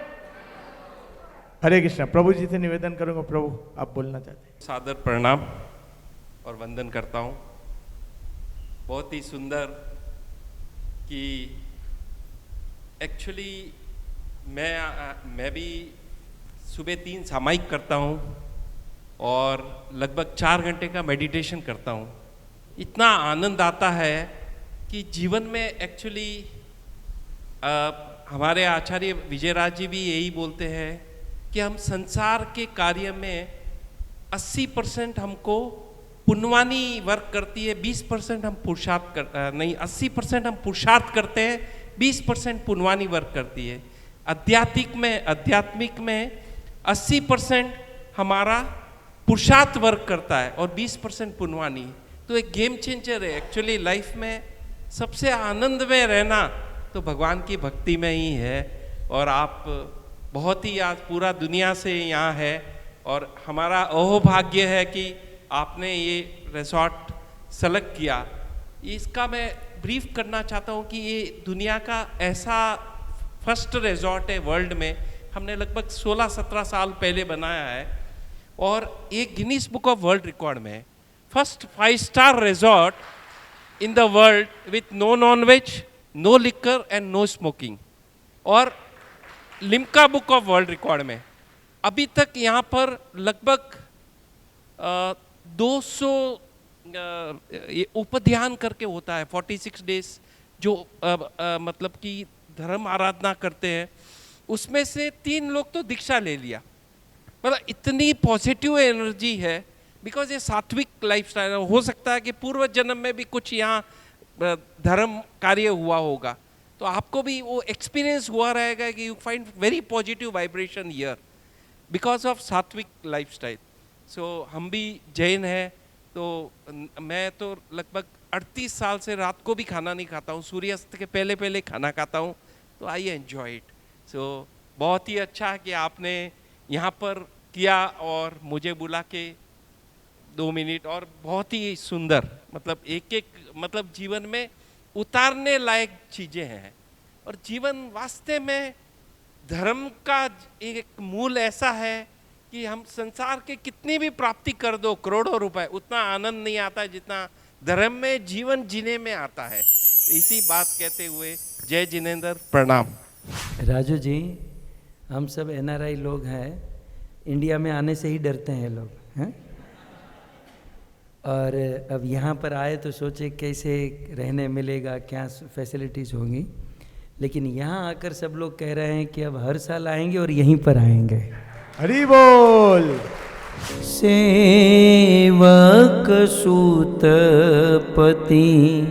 Speaker 3: हरे कृष्णा। प्रभु जी से निवेदन करूंगा, प्रभु आप बोलना चाहते हैं?
Speaker 4: सादर प्रणाम और वंदन करता हूँ। बहुत ही सुंदर कि एक्चुअली मैं भी सुबह 3 सामायिक करता हूँ और लगभग 4 घंटे का मेडिटेशन करता हूँ। इतना आनंद आता है कि जीवन में एक्चुअली हमारे आचार्य विजयराज जी भी यही बोलते हैं कि हम संसार के कार्य में 80% हमको पुण्यवानी वर्क करती है, 20% हम पुरुषार्थ 80% हम पुरुषार्थ करते हैं, 20% पुण्यवानी वर्क करती है। आध्यात्मिक में 80% हमारा पुरुषार्थ वर्क करता है और 20% पुण्यवानी। तो एक गेम चेंजर है एक्चुअली लाइफ में। सबसे आनंद में रहना तो भगवान की भक्ति में ही है। और आप बहुत ही आज पूरा दुनिया से यहाँ है और हमारा अहोभाग्य है कि आपने ये रिसॉर्ट सेलेक्ट किया। इसका मैं ब्रीफ करना चाहता हूँ कि ये दुनिया का ऐसा फर्स्ट रिसॉर्ट है वर्ल्ड में। हमने लगभग 16-17 साल पहले बनाया है और एक Guinness book of world record में first five star resort in the world with no non veg, no liquor and no smoking, और Limca book of world record में अभी तक यहाँ पर लगभग 200 ये उपध्यान करके होता है 46 डेज जो मतलब कि धर्म आराधना करते हैं, उसमें से 3 लोग तो दीक्षा ले लिया। मतलब इतनी पॉजिटिव एनर्जी है, बिकॉज ये सात्विक लाइफस्टाइल। हो सकता है कि पूर्व जन्म में भी कुछ यहाँ धर्म कार्य हुआ होगा, तो आपको भी वो एक्सपीरियंस हुआ रहेगा कि you find very positive vibration here because of सात्विक लाइफस्टाइल। सो हम भी जैन हैं, तो मैं तो लगभग 38 साल से रात को भी खाना नहीं खाता हूँ, सूर्यास्त के पहले पहले खाना खाता हूँ, तो आई एंजॉय इट। सो बहुत ही अच्छा है कि आपने यहाँ पर किया और मुझे बुला के 2 मिनट, और बहुत ही सुंदर, मतलब एक एक मतलब जीवन में उतारने लायक चीज़ें हैं। और जीवन वास्तव में धर्म का एक मूल ऐसा है कि हम संसार के कितनी भी प्राप्ति कर दो, करोड़ों रुपए, उतना आनंद नहीं आता है जितना धर्म में जीवन जीने में आता है। इसी बात कहते हुए जय जिनेंद्र, प्रणाम।
Speaker 1: राजू जी, हम सब NRI लोग हैं, इंडिया में आने से ही डरते हैं लोग, हैं? और अब यहाँ पर आए तो सोचे कैसे रहने मिलेगा, क्या फैसिलिटीज़ होंगी, लेकिन यहाँ आकर सब लोग कह रहे हैं कि अब हर साल आएंगे और यहीं पर आएंगे।
Speaker 3: हरि बोल।
Speaker 1: सेवक सूत पति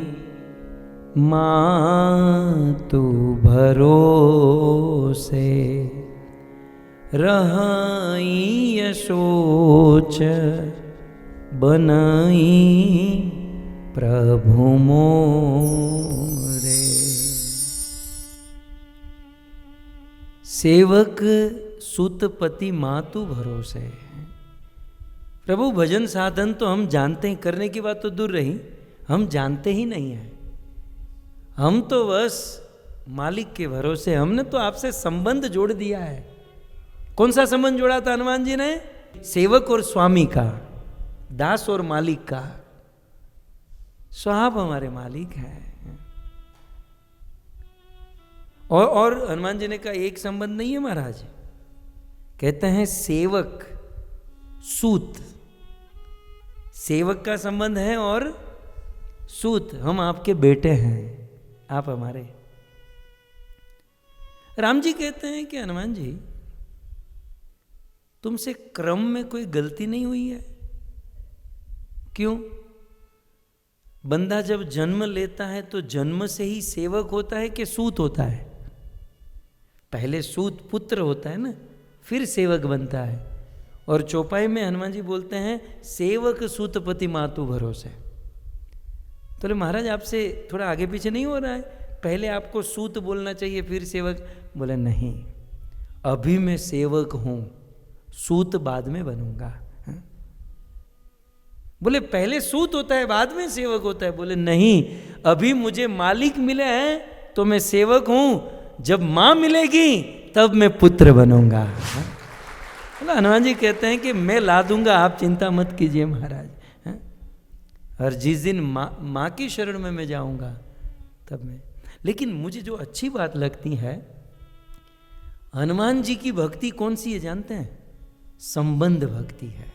Speaker 1: मातु भरोसे, रहाई सोच बनाई प्रभु मोरे। सेवक सुतपति मातु भरोसे। प्रभु भजन साधन तो हम जानते हैं, करने की बात तो दूर रही, हम जानते ही नहीं हैं। हम तो बस मालिक के भरोसे। हमने तो आपसे संबंध जोड़ दिया है। कौन सा संबंध जोड़ा था हनुमान जी ने? सेवक और स्वामी का, दास और मालिक का। सो आप हमारे मालिक हैं। और हनुमान जी ने कहा एक संबंध नहीं है महाराज, कहते हैं सेवक सूत, सेवक का संबंध है और सूत, हम आपके बेटे हैं, आप हमारे। राम जी कहते हैं कि हनुमान जी तुमसे क्रम में कोई गलती नहीं हुई है। क्यों? बंदा जब जन्म लेता है तो जन्म से ही सेवक होता है कि सूत होता है? पहले सूत पुत्र होता है ना, फिर सेवक बनता है। और चौपाई में हनुमान जी बोलते हैं सेवक सूतपति मातु भरोसे। तो महाराज आपसे थोड़ा आगे पीछे नहीं हो रहा है? पहले आपको सूत बोलना चाहिए फिर सेवक। बोले नहीं, अभी मैं सेवक हूं, सूत बाद में बनूंगा। बोले पहले सूत होता है बाद में सेवक होता है? बोले नहीं, अभी मुझे मालिक मिले हैं तो मैं सेवक हूं, जब मां मिलेगी तब मैं पुत्र बनूंगा। हनुमान जी कहते हैं कि मैं ला दूंगा, आप चिंता मत कीजिए महाराज। और जिस दिन माँ की शरण में मैं जाऊंगा तब मैं। लेकिन मुझे जो अच्छी बात लगती है, हनुमान जी की भक्ति कौन सी है जानते हैं? संबंध भक्ति है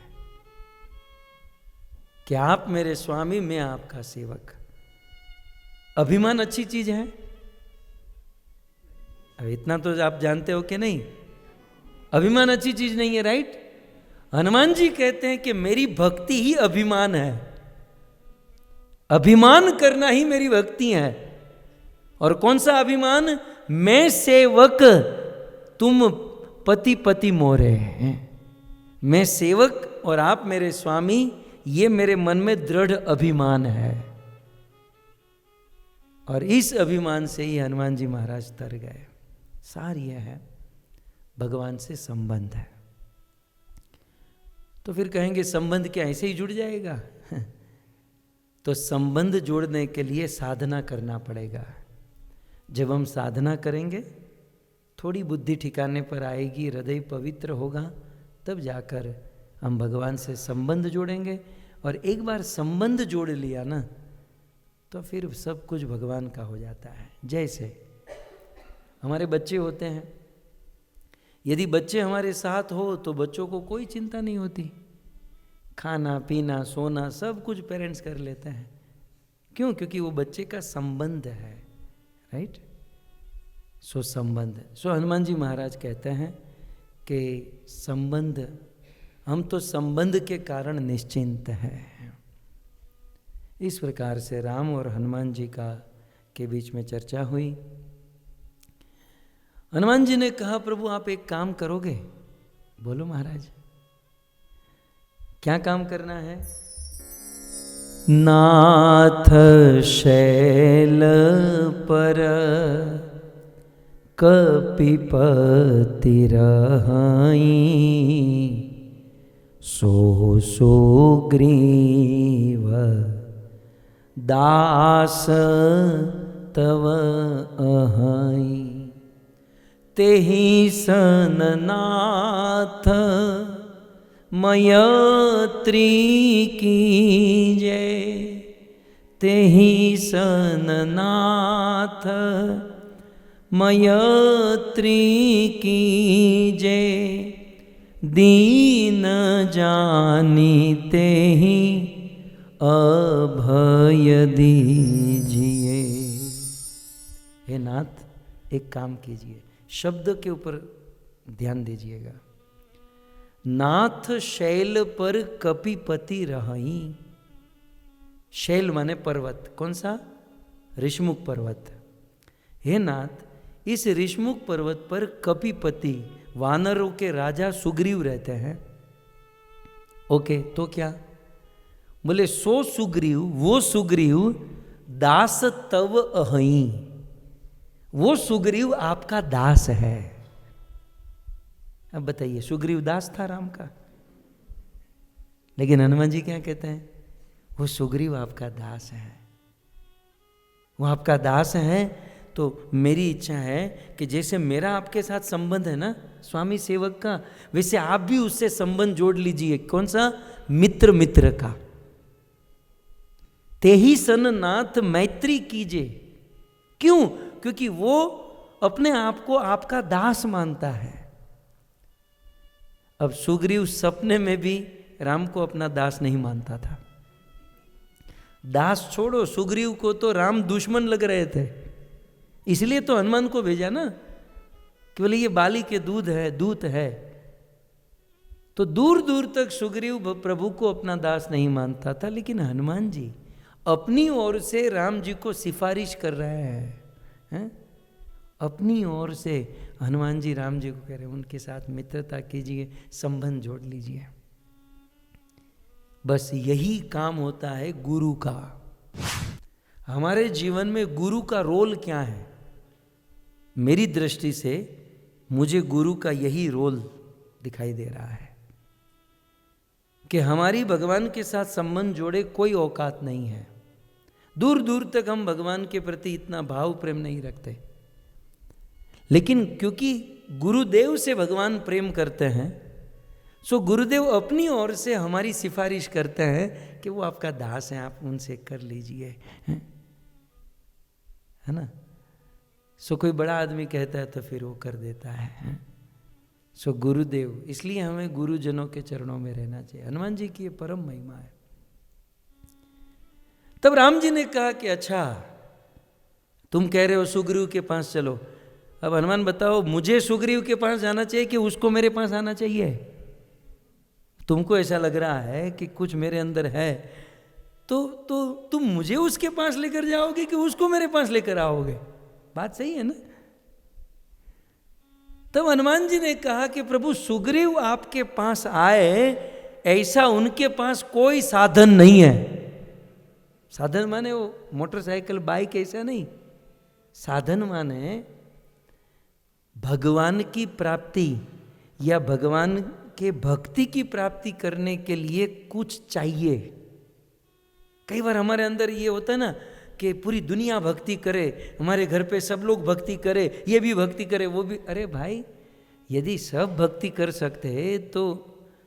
Speaker 1: कि आप मेरे स्वामी, मैं आपका सेवक। अभिमान अच्छी चीज है? अब इतना तो आप जानते हो कि नहीं? अभिमान अच्छी चीज नहीं है, राइट? हनुमान जी कहते हैं कि मेरी भक्ति ही अभिमान है, अभिमान करना ही मेरी भक्ति है। और कौन सा अभिमान? मैं सेवक, तुम पति पति मोरे हैं। मैं सेवक और आप मेरे स्वामी, ये मेरे मन में दृढ़ अभिमान है। और इस अभिमान से ही हनुमान जी महाराज तर गए। सार यह है भगवान से संबंध है। तो फिर कहेंगे संबंध क्या ऐसे ही जुड़ जाएगा? तो संबंध जोड़ने के लिए साधना करना पड़ेगा। जब हम साधना करेंगे, थोड़ी बुद्धि ठिकाने पर आएगी, हृदय पवित्र होगा, तब जाकर हम भगवान से संबंध जोड़ेंगे। और एक बार संबंध जोड़ लिया ना, तो फिर सब कुछ भगवान का हो जाता है। जैसे हमारे बच्चे होते हैं, यदि बच्चे हमारे साथ हो तो बच्चों को कोई चिंता नहीं होती, खाना पीना सोना सब कुछ पेरेंट्स कर लेते हैं। क्यों? क्योंकि वो बच्चे का संबंध है, राइट। सो संबंध, सो हनुमान जी महाराज कहते हैं कि संबंध, हम तो संबंध के कारण निश्चिंत हैं। इस प्रकार से राम और हनुमान जी के बीच में चर्चा हुई। हनुमान जी ने कहा, प्रभु आप एक काम करोगे? बोलो महाराज, क्या काम करना है? नाथ शैल पर कपिपति रहाई, सो सुग्रीव दास तव अहाई, तेहि सन नाथ मयत्री कीजे, तेहि सन नाथ मयत्री कीजे, दीन जानी तेहि अभय दीजिए। हे नाथ, एक काम कीजिए, शब्द के ऊपर ध्यान दीजिएगा। नाथ शैल पर कपिपति रहाई। शैल माने पर्वत, कौन सा? ऋषमुख पर्वत। हे नाथ, इस ऋषमुख पर्वत पर कपिपति वानरों के राजा सुग्रीव रहते हैं। ओके, तो क्या बोले? सो सुग्रीव, वो सुग्रीव दास तव अहई, वो सुग्रीव आपका दास है। अब बताइए, सुग्रीव दास था राम का, लेकिन हनुमान जी क्या कहते हैं? वो सुग्रीव आपका दास है। वो आपका दास है, तो मेरी इच्छा है कि जैसे मेरा आपके साथ संबंध है ना स्वामी सेवक का, वैसे आप भी उससे संबंध जोड़ लीजिए। कौन सा? मित्र मित्र का। तेहि सन नाथ मैत्री कीजिए। क्यों? क्योंकि वो अपने आप को आपका दास मानता है। अब सुग्रीव सपने में भी राम को अपना दास नहीं मानता था। दास छोड़ो, सुग्रीव को तो राम दुश्मन लग रहे थे, इसलिए तो हनुमान को भेजा ना, कि बोले ये बाली के दूत है। तो दूर दूर तक सुग्रीव प्रभु को अपना दास नहीं मानता था, लेकिन हनुमान जी अपनी ओर से राम जी को सिफारिश कर रहे हैं। अपनी ओर से हनुमान जी राम जी को कह रहे हैं उनके साथ मित्रता कीजिए, संबंध जोड़ लीजिए। बस यही काम होता है गुरु का। हमारे जीवन में गुरु का रोल क्या है? मेरी दृष्टि से मुझे गुरु का यही रोल दिखाई दे रहा है कि हमारी भगवान के साथ संबंध जोड़े कोई औकात नहीं है। दूर दूर तक हम भगवान के प्रति इतना भाव प्रेम नहीं रखते, लेकिन क्योंकि गुरुदेव से भगवान प्रेम करते हैं, सो गुरुदेव अपनी ओर से हमारी सिफारिश करते हैं कि वो आपका दास है, आप उनसे कर लीजिए, है ना। सो कोई बड़ा आदमी कहता है तो फिर वो कर देता है। सो गुरुदेव, इसलिए हमें गुरुजनों के चरणों में रहना चाहिए। हनुमान जी की ये परम महिमा है। तब राम जी ने कहा कि अच्छा तुम कह रहे हो सुग्रीव के पास चलो, अब हनुमान बताओ मुझे सुग्रीव के पास जाना चाहिए कि उसको मेरे पास आना चाहिए? तुमको ऐसा लग रहा है कि कुछ मेरे अंदर है, तो तुम मुझे उसके पास लेकर जाओगे कि उसको मेरे पास लेकर आओगे? बात सही है ना। तब हनुमान जी ने कहा कि प्रभु सुग्रीव आपके पास आए, ऐसा उनके पास कोई साधन नहीं है। साधन माने वो मोटरसाइकिल बाइक ऐसा नहीं, साधन माने भगवान की प्राप्ति या भगवान के भक्ति की प्राप्ति करने के लिए कुछ चाहिए। कई बार हमारे अंदर ये होता है ना कि पूरी दुनिया भक्ति करे, हमारे घर पे सब लोग भक्ति करे, ये भी भक्ति करे, वो भी। अरे भाई, यदि सब भक्ति कर सकते तो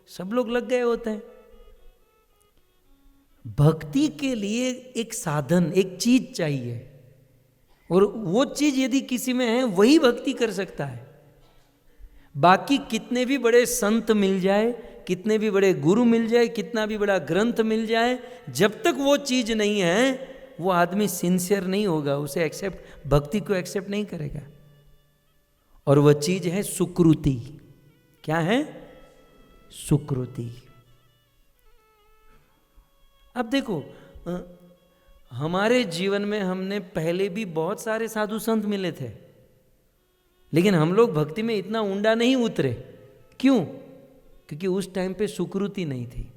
Speaker 1: सब लोग लग गए होते हैं। भक्ति के लिए एक साधन, एक चीज चाहिए, और वो चीज यदि किसी में है वही भक्ति कर सकता है। बाकी कितने भी बड़े संत मिल जाए, कितने भी बड़े गुरु मिल जाए, कितना भी बड़ा ग्रंथ मिल जाए, जब तक वो चीज नहीं है वो आदमी सिंसियर नहीं होगा, उसे एक्सेप्ट, भक्ति को एक्सेप्ट नहीं करेगा। और वह चीज है सुकृति। क्या है? सुकृति। अब देखो, हमारे जीवन में हमने पहले भी बहुत सारे साधु संत मिले थे, लेकिन हम लोग भक्ति में इतना ऊंडा नहीं उतरे। क्यों? क्योंकि उस टाइम पे सुकृति नहीं थी।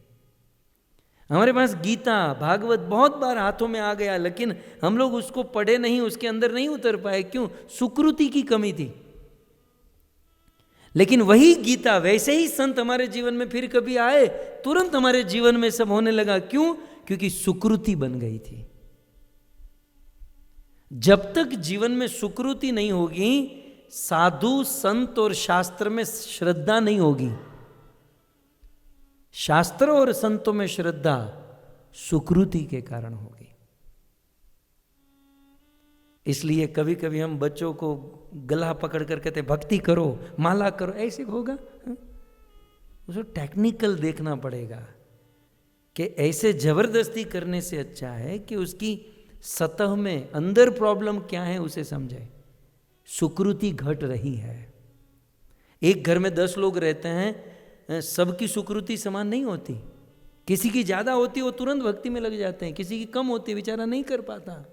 Speaker 1: हमारे पास गीता, भागवत बहुत बार हाथों में आ गया, लेकिन हम लोग उसको पढ़े नहीं, उसके अंदर नहीं उतर पाए। क्यों? सुकृति की कमी थी। लेकिन वही गीता, वैसे ही संत हमारे जीवन में फिर कभी आए, तुरंत हमारे जीवन में सब होने लगा। क्यों? क्योंकि सुकृति बन गई थी। जब तक जीवन में सुकृति नहीं होगी, साधु संत और शास्त्र में श्रद्धा नहीं होगी। शास्त्र और संतों में श्रद्धा सुकृति के कारण होगी। इसलिए कभी कभी हम बच्चों को गला पकड़ कर कहते भक्ति करो, माला करो, ऐसे होगा? उसको टेक्निकल देखना पड़ेगा कि ऐसे जबरदस्ती करने से अच्छा है कि उसकी सतह में अंदर प्रॉब्लम क्या है उसे समझे। सुकृति घट रही है। एक घर में 10 लोग रहते हैं, सबकी सुकृति समान नहीं होती। किसी की ज्यादा होती है, वो तुरंत भक्ति में लग जाते हैं, किसी की कम होती है, बेचारा नहीं कर पाता।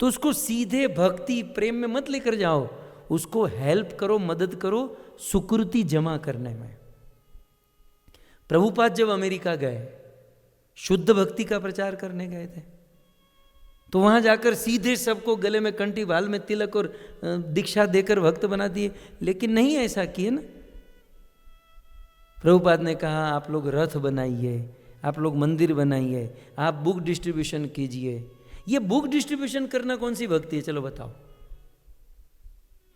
Speaker 1: तो उसको सीधे भक्ति प्रेम में मत लेकर जाओ, उसको हेल्प करो, मदद करो सुकृति जमा करने में। प्रभुपाद जब अमेरिका गए, शुद्ध भक्ति का प्रचार करने गए थे, तो वहां जाकर सीधे सबको गले में कंठी, बाल में तिलक और दीक्षा देकर भक्त बना दिए। लेकिन नहीं ऐसा किए ना। प्रभुपाद ने कहा आप लोग रथ बनाइए, आप लोग मंदिर बनाइए, आप बुक डिस्ट्रीब्यूशन कीजिए। ये बुक डिस्ट्रीब्यूशन करना कौन सी भक्ति है? चलो बताओ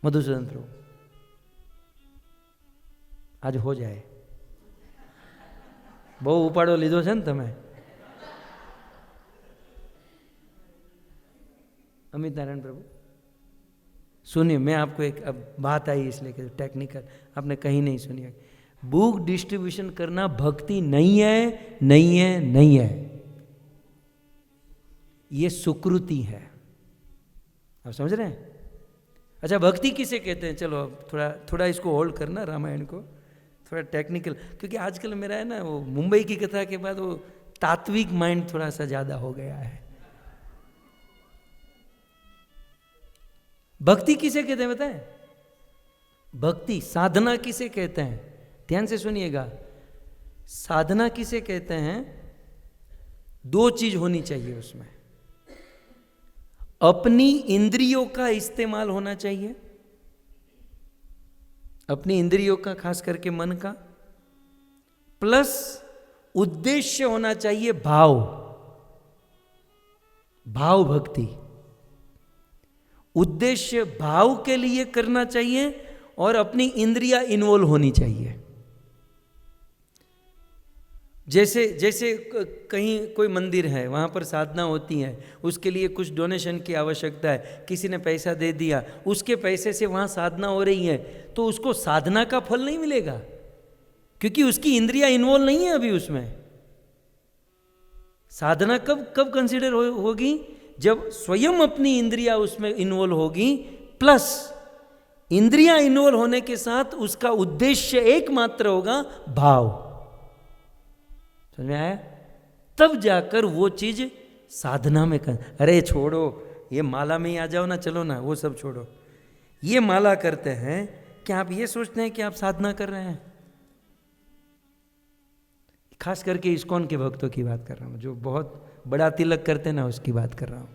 Speaker 1: मधुसूदन प्रभु, आज हो जाए। बहु उपाड़ो लीधो छे ने तमे। अमित नारायण प्रभु सुनिए, मैं आपको एक, अब बात आई इसलिए कि टेक्निकल आपने कहीं नहीं सुनी। बुक डिस्ट्रीब्यूशन करना भक्ति नहीं है, नहीं है, नहीं है। ये सुकृति है। आप समझ रहे हैं? अच्छा, भक्ति किसे कहते हैं? चलो अब थोड़ा इसको होल्ड करना, रामायण को थोड़ा टेक्निकल, क्योंकि आजकल मेरा है ना वो मुंबई की कथा के बाद वो तात्विक माइंड थोड़ा सा ज्यादा हो गया है। भक्ति किसे कहते हैं बताएं? भक्ति साधना किसे कहते हैं? ध्यान से सुनिएगा, साधना किसे कहते हैं? 2 चीज होनी चाहिए उसमें। अपनी इंद्रियों का इस्तेमाल होना चाहिए, अपनी इंद्रियों का, खास करके मन का, प्लस उद्देश्य होना चाहिए भाव भक्ति। उद्देश्य भाव के लिए करना चाहिए और अपनी इंद्रियां इन्वॉल्व होनी चाहिए। जैसे कहीं कोई मंदिर है, वहाँ पर साधना होती है, उसके लिए कुछ डोनेशन की आवश्यकता है, किसी ने पैसा दे दिया, उसके पैसे से वहाँ साधना हो रही है, तो उसको साधना का फल नहीं मिलेगा, क्योंकि उसकी इंद्रियां इन्वॉल्व नहीं है अभी उसमें। साधना कब कंसिडर होगी? जब स्वयं अपनी इंद्रियां उसमें इन्वॉल्व होगी, प्लस इंद्रियां इन्वॉल्व होने के साथ उसका उद्देश्य एकमात्र होगा भाव। समझ में आया? तब जाकर वो चीज साधना में कर। अरे छोड़ो, ये माला में ही आ जाओ ना, चलो ना, वो सब छोड़ो। ये माला करते हैं, क्या आप ये सोचते हैं कि आप साधना कर रहे हैं? खास करके इस्कॉन के भक्तों की बात कर रहा हूँ, जो बहुत बड़ा तिलक करते हैं ना, उसकी बात कर रहा हूँ।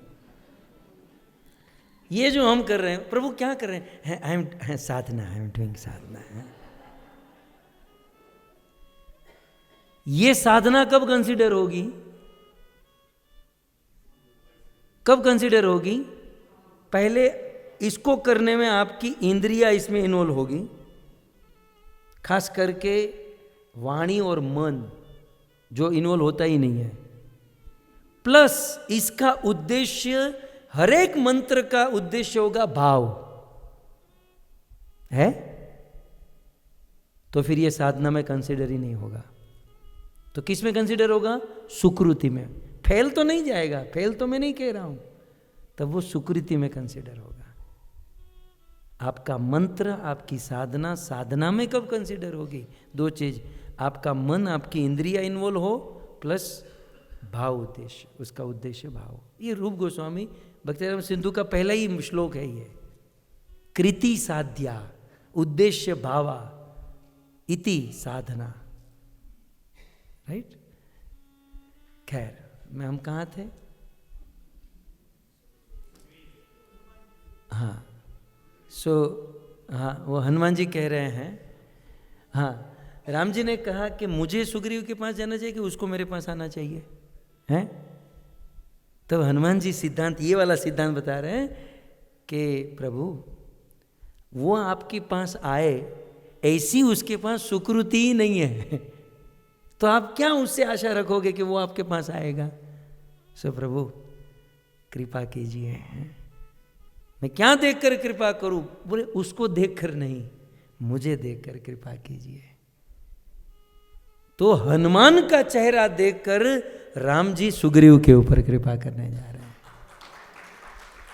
Speaker 1: ये जो हम कर रहे हैं, प्रभु क्या कर रहे हैं? I am sadhana, I am doing sadhana है। ये साधना कब कंसीडर होगी? कब कंसीडर होगी? पहले इसको करने में आपकी इंद्रियां इसमें इन्वॉल्व होगी, खास करके वाणी और मन जो इन्वॉल्व होता ही नहीं है, प्लस इसका उद्देश्य, हर एक मंत्र का उद्देश्य होगा भाव है। तो फिर ये साधना में कंसिडर ही नहीं होगा। तो किस में कंसिडर होगा? सुकृति में। फेल तो नहीं जाएगा, फेल तो मैं नहीं कह रहा हूं, तब वो सुकृति में कंसिडर होगा। आपका मंत्र, आपकी साधना, साधना में कब कंसिडर होगी? दो चीज, आपका मन, आपकी इंद्रिया इन्वॉल्व हो, प्लस भाव उद्देश्य, उसका उद्देश्य भाव। ये रूप गोस्वामी भक्तिराम सिंधु का पहला ही श्लोक है ये। कृति साध्या उद्देश्य भावा इति साधना, राइट। खैर, मैं हम कहाँ थे? हाँ, हाँ, वो हनुमान जी कह रहे हैं, हाँ, राम जी ने कहा कि मुझे सुग्रीव के पास जाना चाहिए कि उसको मेरे पास आना चाहिए, हैं? तब हनुमान जी सिद्धांत, ये वाला सिद्धांत बता रहे हैं कि प्रभु वो आपके पास आए, ऐसी उसके पास सुकृति ही नहीं है, तो आप क्या उससे आशा रखोगे कि वो आपके पास आएगा? सो प्रभु कृपा कीजिए, मैं क्या देखकर कृपा करूं? बोले उसको देखकर नहीं, मुझे देखकर कृपा कीजिए। तो हनुमान का चेहरा देखकर राम जी सुग्रीव के ऊपर कृपा करने जा रहे हैं।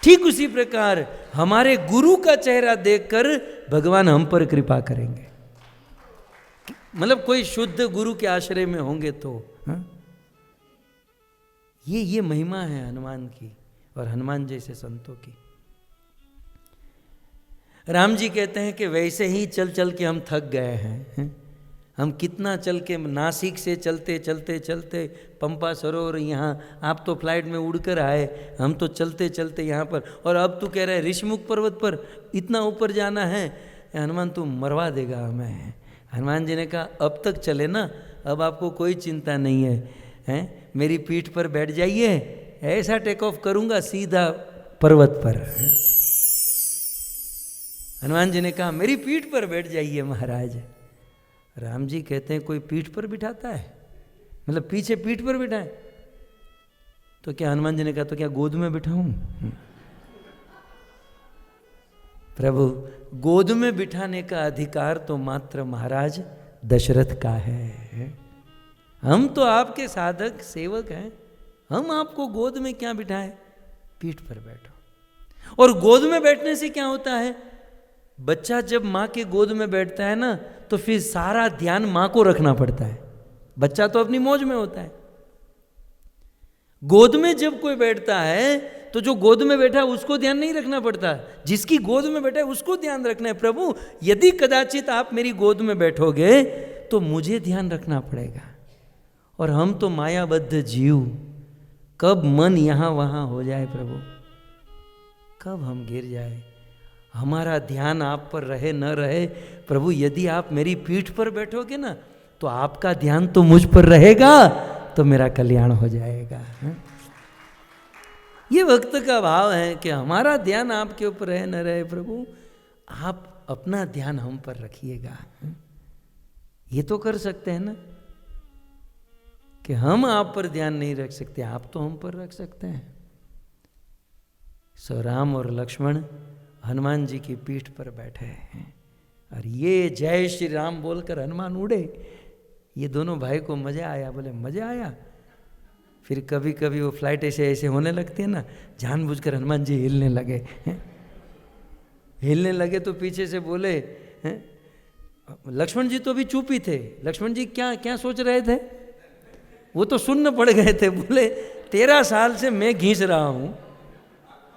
Speaker 1: ठीक उसी प्रकार हमारे गुरु का चेहरा देखकर भगवान हम पर कृपा करेंगे। मतलब कोई शुद्ध गुरु के आश्रय में होंगे तो, हाँ? ये महिमा है हनुमान की और हनुमान जैसे संतों की। राम जी कहते हैं कि वैसे ही चल चल के हम थक गए हैं। हम कितना चल के, नासिक से चलते चलते चलते पंपा सरोवर, यहाँ आप तो फ्लाइट में उड़कर आए, हम तो चलते चलते यहाँ पर, और अब तू कह रहा है ऋषिमुख पर्वत पर इतना ऊपर जाना है। हनुमान तू मरवा देगा हमें। हनुमान जी ने कहा अब तक चले ना, अब आपको कोई चिंता नहीं है, हैं? मेरी पीठ पर बैठ जाइए, ऐसा टेक ऑफ करूँगा सीधा पर्वत पर। हनुमान जी ने कहा मेरी पीठ पर बैठ जाइए महाराज। राम जी कहते हैं कोई पीठ पर बिठाता है? मतलब पीछे पीठ पर बिठाए? तो क्या हनुमान जी ने कहा तो क्या गोद में बिठाऊं? प्रभु गोद में बिठाने का अधिकार तो मात्र महाराज दशरथ का है। हम तो आपके साधक सेवक हैं, हम आपको गोद में क्या बिठाएं? पीठ पर बैठो। और गोद में बैठने से क्या होता है? बच्चा जब माँ के गोद में बैठता है ना, तो फिर सारा ध्यान माँ को रखना पड़ता है। बच्चा तो अपनी मौज में होता है। गोद में जब कोई बैठता है तो जो गोद में बैठा है उसको ध्यान नहीं रखना पड़ता, जिसकी गोद में बैठा है उसको ध्यान रखना है। प्रभु यदि कदाचित आप मेरी गोद में बैठोगे तो मुझे ध्यान रखना पड़ेगा। और हम तो मायाबद्ध जीव, कब मन यहाँ वहाँ हो जाए प्रभु, कब हम गिर जाए, हमारा ध्यान आप पर रहे न रहे। प्रभु यदि आप मेरी पीठ पर बैठोगे ना, तो आपका ध्यान तो मुझ पर रहेगा, तो मेरा कल्याण हो जाएगा। ये भक्त का भाव है कि हमारा ध्यान आपके ऊपर रहे न रहे, प्रभु आप अपना ध्यान हम पर रखिएगा। ये तो कर सकते हैं ना, कि हम आप पर ध्यान नहीं रख सकते, आप तो हम पर रख सकते हैं। सो राम और लक्ष्मण हनुमान जी की पीठ पर बैठे हैं और ये जय श्री राम बोलकर हनुमान उड़े। ये दोनों भाई को मजा आया, बोले मजा आया। फिर कभी कभी वो फ्लाइट ऐसे ऐसे होने लगती है ना, जानबूझकर हनुमान जी हिलने लगे। हिलने लगे तो पीछे से बोले, लक्ष्मण जी तो भी चुप ही थे। लक्ष्मण जी क्या क्या सोच रहे थे? वो तो सुन्न पड़ गए थे। बोले 13 साल से मैं घींच रहा हूं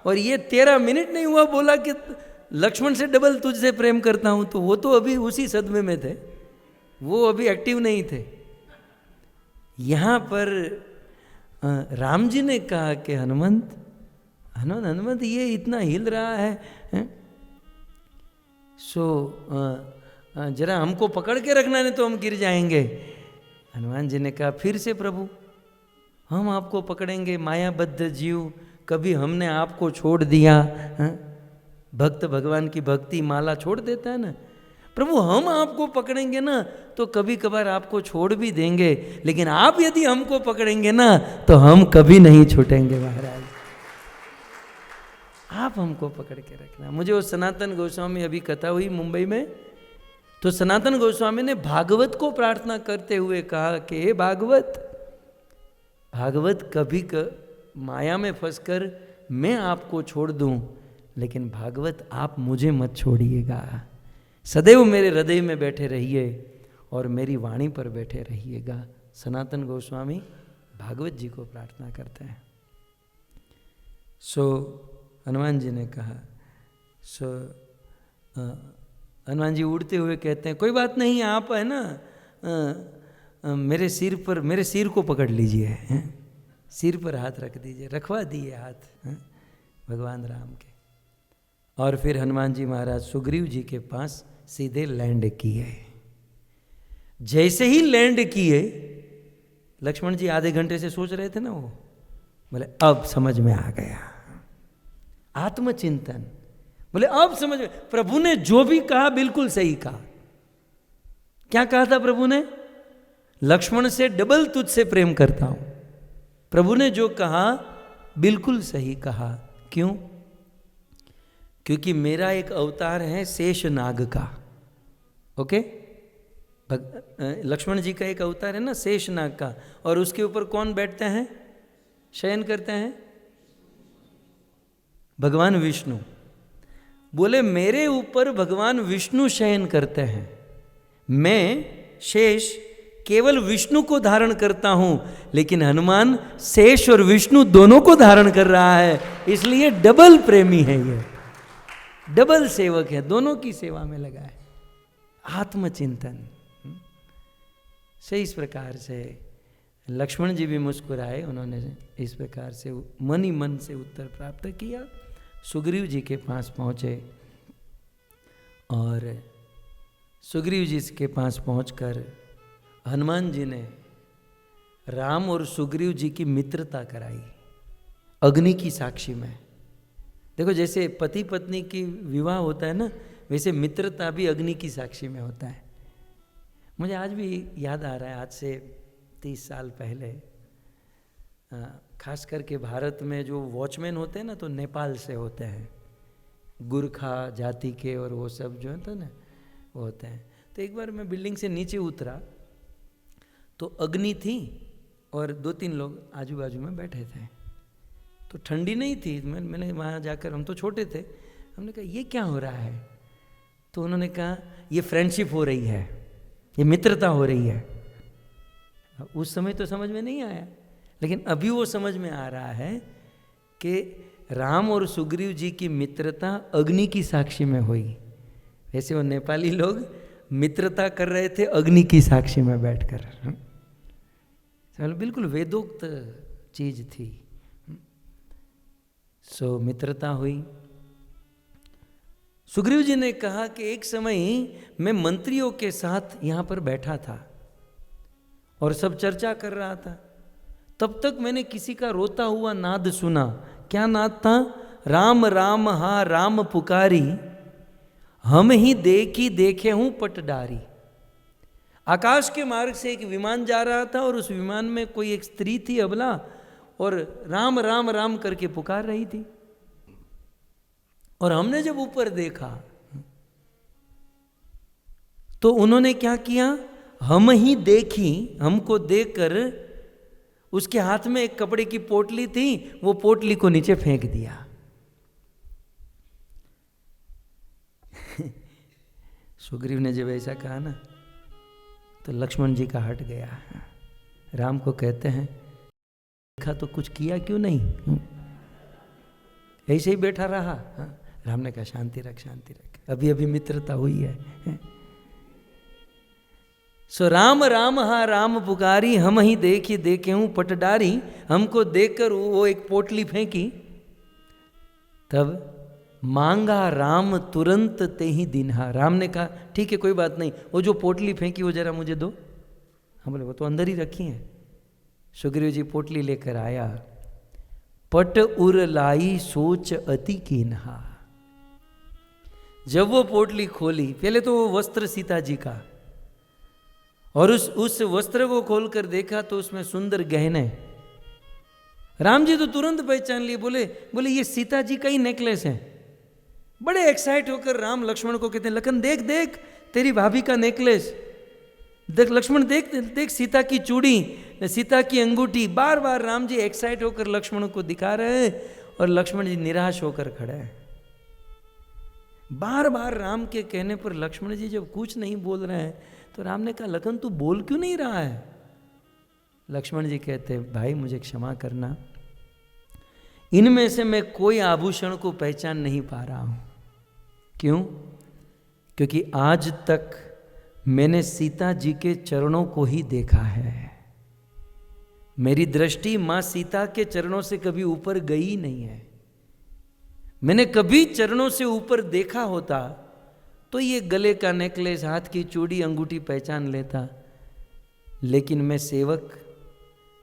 Speaker 1: और ये 13 मिनट नहीं हुआ बोला कि लक्ष्मण से डबल तुझसे प्रेम करता हूं। तो वो तो अभी उसी सदमे में थे, वो अभी एक्टिव नहीं थे। यहाँ पर राम जी ने कहा कि हनुमंत ये इतना हिल रहा है, सो जरा हमको पकड़ के रखना, नहीं तो हम गिर जाएंगे। हनुमान जी ने कहा फिर से प्रभु हम आपको पकड़ेंगे, मायाबद्ध जीव, कभी हमने आपको छोड़ दिया। भक्त भगवान की भक्ति माला छोड़ देता है ना। प्रभु हम आपको पकड़ेंगे ना तो कभी कभार आपको छोड़ भी देंगे, लेकिन आप यदि हमको पकड़ेंगे ना तो हम कभी नहीं छूटेंगे महाराज। आप हमको पकड़ के रखना। मुझे वो सनातन गोस्वामी अभी कथा हुई मुंबई में, तो सनातन गोस्वामी ने भागवत को प्रार्थना करते हुए कहा कि हे भागवत, भागवत कभी माया में फंसकर मैं आपको छोड़ दूं, लेकिन भागवत आप मुझे मत छोड़िएगा, सदैव मेरे हृदय में बैठे रहिए और मेरी वाणी पर बैठे रहिएगा। सनातन गोस्वामी भागवत जी को प्रार्थना करते हैं। सो हनुमान जी ने कहा, हनुमान जी उड़ते हुए कहते हैं कोई बात नहीं, आप है ना मेरे सिर को पकड़ लीजिए, सिर पर हाथ रख दीजिए, रखवा दिए हाथ भगवान राम के। और फिर हनुमान जी महाराज सुग्रीव जी के पास सीधे लैंड किए। जैसे ही लैंड किए, लक्ष्मण जी आधे घंटे से सोच रहे थे ना, वो बोले अब समझ में आ गया, आत्मचिंतन, बोले अब समझ में, प्रभु ने जो भी कहा बिल्कुल सही कहा। क्या कहा था प्रभु ने? लक्ष्मण से डबल तुझसे प्रेम करता हूं। प्रभु ने जो कहा बिल्कुल सही कहा। क्यों? क्योंकि मेरा एक अवतार है शेष नाग का। ओके, लक्ष्मण जी का एक अवतार है ना शेष नाग का, और उसके ऊपर कौन बैठते हैं, शयन करते हैं? भगवान विष्णु। बोले मेरे ऊपर भगवान विष्णु शयन करते हैं, मैं शेष केवल विष्णु को धारण करता हूं, लेकिन हनुमान शेष और विष्णु दोनों को धारण कर रहा है, इसलिए डबल प्रेमी है, ये डबल सेवक है, दोनों की सेवा में लगा है। आत्मचिंतन से इस प्रकार से लक्ष्मण जी भी मुस्कुराए, उन्होंने इस प्रकार से मन ही मन से उत्तर प्राप्त किया। सुग्रीव जी के पास पहुंचे और सुग्रीव जी के पास पहुंचकर हनुमान जी ने राम और सुग्रीव जी की मित्रता कराई अग्नि की साक्षी में। देखो जैसे पति पत्नी की विवाह होता है ना, वैसे मित्रता भी अग्नि की साक्षी में होता है। मुझे आज भी याद आ रहा है, आज से 30 साल पहले, खास करके भारत में जो वॉचमैन होते हैं ना, तो नेपाल से होते हैं, गुरखा जाति के, और वो सब जो है ना वो होते हैं। तो एक बार मैं बिल्डिंग से नीचे उतरा तो अग्नि थी और 2-3 लोग आजू बाजू में बैठे थे। तो ठंडी नहीं थी, मैंने वहाँ जाकर, हम तो छोटे थे, हमने कहा ये क्या हो रहा है? तो उन्होंने कहा ये फ्रेंडशिप हो रही है, ये मित्रता हो रही है। उस समय तो समझ में नहीं आया, लेकिन अभी वो समझ में आ रहा है कि राम और सुग्रीव जी की मित्रता अग्नि की साक्षी में हुई। वैसे वो नेपाली लोग मित्रता कर रहे थे अग्नि की साक्षी में बैठकर। बिल्कुल वेदोक्त चीज थी। सो मित्रता हुई। सुग्रीव जी ने कहा कि एक समय मैं मंत्रियों के साथ यहाँ पर बैठा था और सब चर्चा कर रहा था, तब तक मैंने किसी का रोता हुआ नाद सुना। क्या नाद था? राम राम हा राम पुकारी, हम ही देखी देखे हूं पटडारी। आकाश के मार्ग से एक विमान जा रहा था और उस विमान में कोई एक स्त्री थी अबला, और राम राम राम करके पुकार रही थी। और हमने जब ऊपर देखा तो उन्होंने क्या किया, हम ही देखी, हमको देखकर उसके हाथ में एक कपड़े की पोटली थी, वो पोटली को नीचे फेंक दिया। सुग्रीव ने जब ऐसा कहा ना, तो लक्ष्मण जी का हट गया। राम को कहते हैं देखा तो कुछ किया क्यों नहीं, ऐसे ही बैठा रहा। राम ने कहा शांति रख, शांति रख, अभी अभी मित्रता हुई है। सो राम राम हा राम पुकारी, हम ही देखी देखे हूं पटडारी। हमको देखकर वो एक पोटली फेंकी, तब मांगा राम तुरंत ते ही दिन्हा। राम ने कहा ठीक है कोई बात नहीं, वो जो पोटली फेंकी वो जरा मुझे दो। हम बोले वो तो अंदर ही रखी है। सुग्रीव जी पोटली लेकर आया। पट उर लाई सोच अति कीन्हा। जब वो पोटली खोली, पहले तो वो वस्त्र सीता जी का, और उस वस्त्र को खोलकर देखा तो उसमें सुंदर गहने। राम जी तो तुरंत पहचान लिए, बोले ये सीता जी का ही नेकलेस है। बड़े एक्साइट होकर राम लक्ष्मण को कहते हैं लखन देख देख तेरी भाभी का नेकलेस देख, लक्ष्मण देख देख, सीता की चूड़ी, सीता की अंगूठी। बार बार राम जी एक्साइट होकर लक्ष्मण को दिखा रहे हैं और लक्ष्मण जी निराश होकर खड़े हैं। बार बार राम के कहने पर लक्ष्मण जी जब कुछ नहीं बोल रहे हैं तो राम ने कहा, लखन तू बोल क्यों नहीं रहा है? लक्ष्मण जी कहते हैं, भाई मुझे क्षमा करना, इनमें से मैं कोई आभूषण को पहचान नहीं पा रहा हूं। क्यों? क्योंकि आज तक मैंने सीता जी के चरणों को ही देखा है। मेरी दृष्टि मां सीता के चरणों से कभी ऊपर गई नहीं है। मैंने कभी चरणों से ऊपर देखा होता तो ये गले का नेकलेस, हाथ की चूड़ी, अंगूठी पहचान लेता, लेकिन मैं सेवक,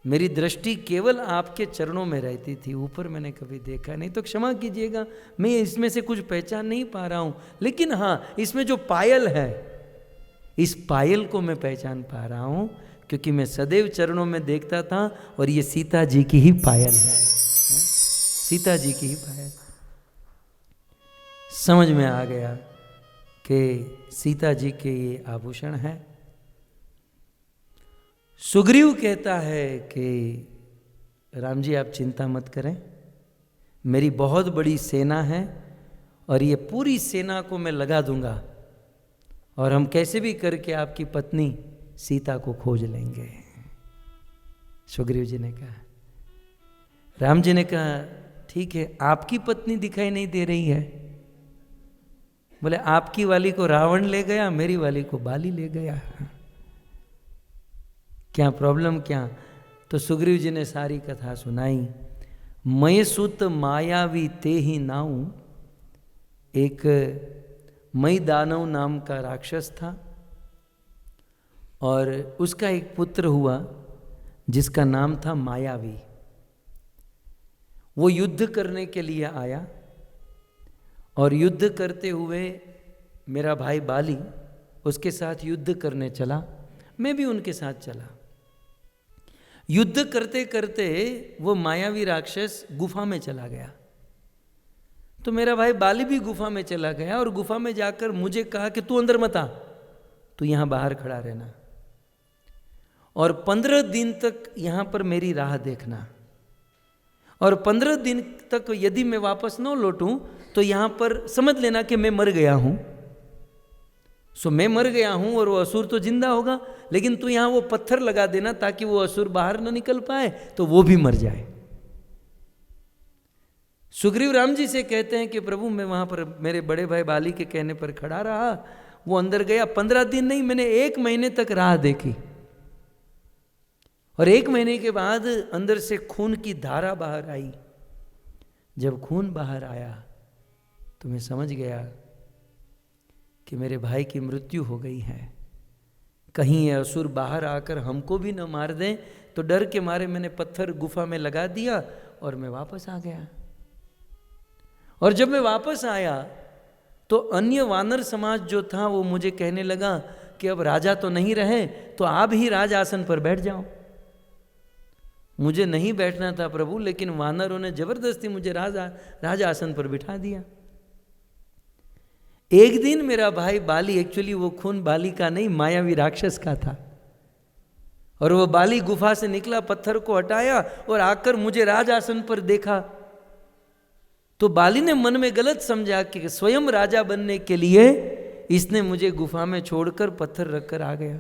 Speaker 1: मेरी दृष्टि केवल आपके चरणों में रहती थी, ऊपर मैंने कभी देखा नहीं। तो क्षमा कीजिएगा, मैं इसमें से कुछ पहचान नहीं पा रहा हूं। लेकिन हाँ, इसमें जो पायल है, इस पायल को मैं पहचान पा रहा हूं, क्योंकि मैं सदैव चरणों में देखता था और ये सीता जी की ही पायल है, सीता जी की ही पायल। समझ में आ गया कि सीता जी के ये आभूषण है। सुग्रीव कहता है कि राम जी आप चिंता मत करें, मेरी बहुत बड़ी सेना है और ये पूरी सेना को मैं लगा दूंगा और हम कैसे भी करके आपकी पत्नी सीता को खोज लेंगे। सुग्रीव जी ने कहा, राम जी ने कहा ठीक है, आपकी पत्नी दिखाई नहीं दे रही है। बोले आपकी वाली को रावण ले गया, मेरी वाली को बाली ले गया, क्या प्रॉब्लम क्या? तो सुग्रीव जी ने सारी कथा सुनाई। मय सुत मायावी ते ही नाऊ, एक मई दानव नाम का राक्षस था और उसका एक पुत्र हुआ जिसका नाम था मायावी। वो युद्ध करने के लिए आया और युद्ध करते हुए मेरा भाई बाली उसके साथ युद्ध करने चला, मैं भी उनके साथ चला। युद्ध करते करते वो मायावी राक्षस गुफा में चला गया, तो मेरा भाई बाली भी गुफा में चला गया और गुफा में जाकर मुझे कहा कि तू अंदर मत आ, तू यहां बाहर खड़ा रहना और 15 दिन तक यहां पर मेरी राह देखना, और 15 दिन तक यदि मैं वापस न लौटूं तो यहां पर समझ लेना कि मैं मर गया हूं। सो मैं मर गया हूं और वो असुर तो जिंदा होगा, लेकिन तू यहां वो पत्थर लगा देना ताकि वो असुर बाहर न निकल पाए, तो वो भी मर जाए। सुग्रीव राम जी से कहते हैं कि प्रभु मैं वहां पर मेरे बड़े भाई बाली के कहने पर खड़ा रहा, वो अंदर गया। 15 दिन नहीं, मैंने 1 महीने तक राह देखी और 1 महीने के बाद अंदर से खून की धारा बाहर आई। जब खून बाहर आया तो मैं समझ गया कि मेरे भाई की मृत्यु हो गई है। कहीं ये असुर बाहर आकर हमको भी न मार दें, तो डर के मारे मैंने पत्थर गुफा में लगा दिया और मैं वापस आ गया। और जब मैं वापस आया तो अन्य वानर समाज जो था वो मुझे कहने लगा कि अब राजा तो नहीं रहे, तो आप ही राज आसन पर बैठ जाओ। मुझे नहीं बैठना था प्रभु, लेकिन वानरों ने जबरदस्ती मुझे राज आसन पर बिठा दिया। एक दिन मेरा भाई बाली, एक्चुअली वो खून बाली का नहीं मायावी राक्षस का था, और वो बाली गुफा से निकला, पत्थर को हटाया और आकर मुझे राज आसन पर देखा। तो बाली ने मन में गलत समझा कि स्वयं राजा बनने के लिए इसने मुझे गुफा में छोड़कर पत्थर रखकर आ गया।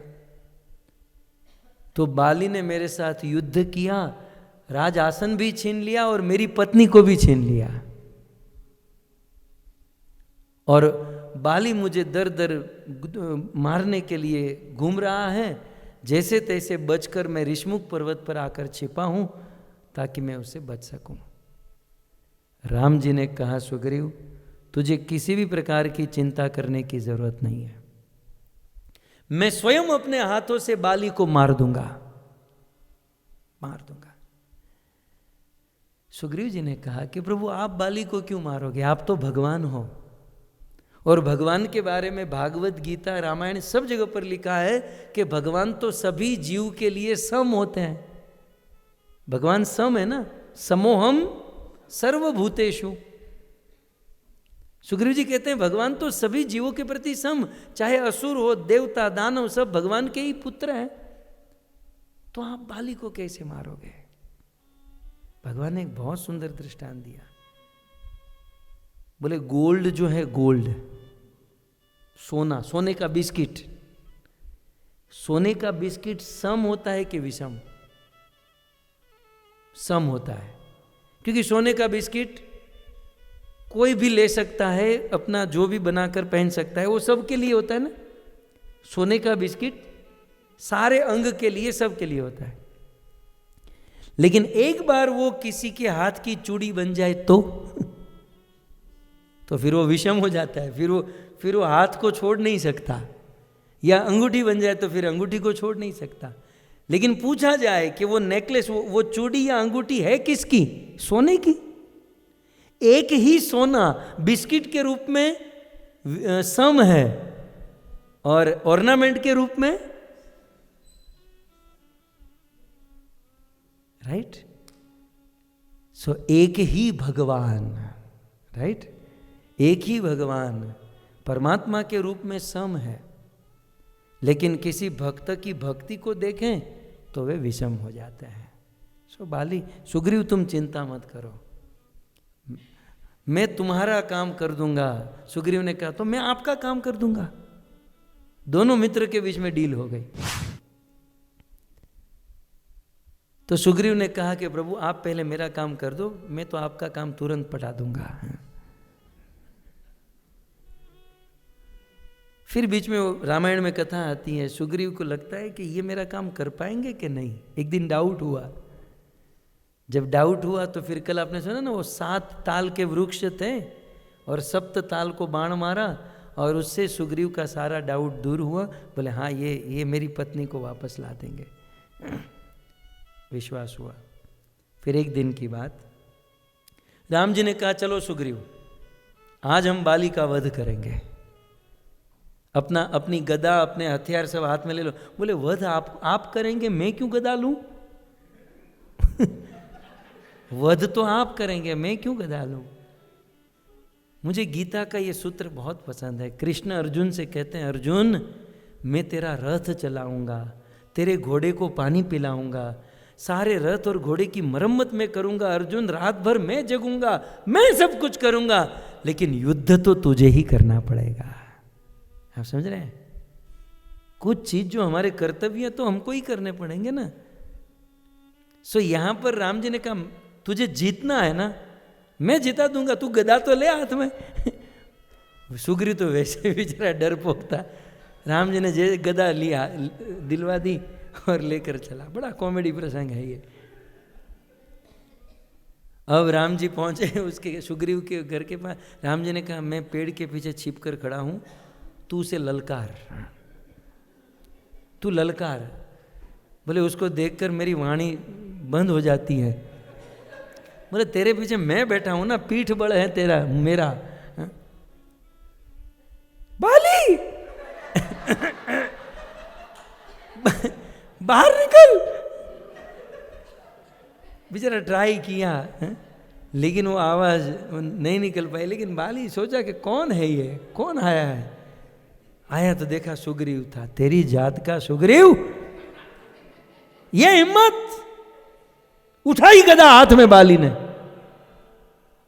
Speaker 1: तो बाली ने मेरे साथ युद्ध किया, राज आसन भी छीन लिया और मेरी पत्नी को भी छीन लिया। और बाली मुझे दर दर मारने के लिए घूम रहा है। जैसे तैसे बचकर मैं ऋषमुख पर्वत पर आकर छिपा हूं ताकि मैं उससे बच सकूं। राम जी ने कहा, सुग्रीव तुझे किसी भी प्रकार की चिंता करने की जरूरत नहीं है, मैं स्वयं अपने हाथों से बाली को मार दूंगा। सुग्रीव जी ने कहा कि प्रभु आप बाली को क्यों मारोगे, आप तो भगवान हो, और भगवान के बारे में भागवत गीता रामायण सब जगह पर लिखा है कि भगवान तो सभी जीव के लिए सम होते हैं। भगवान सम है ना, समोहम सर्वभूतेषु। सुग्रीव जी कहते हैं भगवान तो सभी जीवों के प्रति सम, चाहे असुर हो, देवता, दानव, सब भगवान के ही पुत्र हैं, तो आप बाली को कैसे मारोगे? भगवान ने एक बहुत सुंदर दृष्टांत दिया। बोले गोल्ड जो है, गोल्ड सोना, सोने का बिस्किट, सोने का बिस्किट सम होता है कि विषम? सम होता है, क्योंकि सोने का बिस्किट कोई भी ले सकता है, अपना जो भी बनाकर पहन सकता है, वो सबके लिए होता है ना। सोने का बिस्किट सारे अंग के लिए, सबके लिए होता है। लेकिन एक बार वो किसी के हाथ की चूड़ी बन जाए तो फिर वो विषम हो जाता है, फिर वो हाथ को छोड़ नहीं सकता, या अंगूठी बन जाए तो फिर अंगूठी को छोड़ नहीं सकता। लेकिन पूछा जाए कि वो नेकलेस, वो चूड़ी या अंगूठी है किसकी? सोने की। एक ही सोना बिस्किट के रूप में सम है और ऑर्नामेंट के रूप में, राइट? सो एक ही भगवान, राइट? एक ही भगवान परमात्मा के रूप में सम है, लेकिन किसी भक्त की भक्ति को देखें तो वे विषम हो जाते हैं। सो बाली, सुग्रीव तुम चिंता मत करो, मैं तुम्हारा काम कर दूंगा। सुग्रीव ने कहा तो मैं आपका काम कर दूंगा। दोनों मित्र के बीच में डील हो गई। तो सुग्रीव ने कहा कि प्रभु आप पहले मेरा काम कर दो, मैं तो आपका काम तुरंत पटा दूंगा। फिर बीच में वो रामायण में कथा आती है, सुग्रीव को लगता है कि ये मेरा काम कर पाएंगे कि नहीं। एक दिन डाउट हुआ। जब डाउट हुआ तो फिर कल आपने सुना ना, वो 7 ताल के वृक्ष थे और 7 ताल को बाण मारा और उससे सुग्रीव का सारा डाउट दूर हुआ। बोले हाँ ये मेरी पत्नी को वापस ला देंगे। विश्वास हुआ। फिर एक दिन की बात, राम जी ने कहा चलो सुग्रीव आज हम बाली का वध करेंगे, अपनी गदा अपने हथियार सब हाथ में ले लो। बोले वध आप करेंगे, मैं क्यों गदा लूं? वध तो आप करेंगे, मैं क्यों गदा लूं? मुझे गीता का ये सूत्र बहुत पसंद है। कृष्ण अर्जुन से कहते हैं, अर्जुन मैं तेरा रथ चलाऊंगा, तेरे घोड़े को पानी पिलाऊंगा, सारे रथ और घोड़े की मरम्मत मैं करूंगा। अर्जुन रात भर मैं जगूंगा, मैं सब कुछ करूंगा, लेकिन युद्ध तो तुझे ही करना पड़ेगा। आप समझ रहे हैं? कुछ चीज जो हमारे कर्तव्य तो हमको ही करने पड़ेंगे ना। सो यहां पर राम जी ने कहा तुझे जीतना है ना, मैं जिता दूंगा, तू गदा तो ले हाथ में। सुग्रीव तो वैसे भी जरा डरपोक था। राम जी ने गदा लिया, दिलवा दी और लेकर चला। बड़ा कॉमेडी प्रसंग है ये। अब राम जी पहुंचे उसके सुग्रीव के घर के पास। राम जी ने कहा मैं पेड़ के पीछे छिप कर खड़ा हूं, तू उसे ललकार, तू ललकार। बोले उसको देखकर मेरी वाणी बंद हो जाती है। बोले तेरे पीछे मैं बैठा हूं ना, पीठ बड़ है तेरा मेरा। बाली बाहर निकल। बेचारा ट्राई किया लेकिन वो आवाज नहीं निकल पाई। लेकिन बाली सोचा कि कौन है ये, कौन आया है? आया तो देखा सुग्रीव था। तेरी जात का सुग्रीव, ये हिम्मत! उठाई गदा हाथ में बाली ने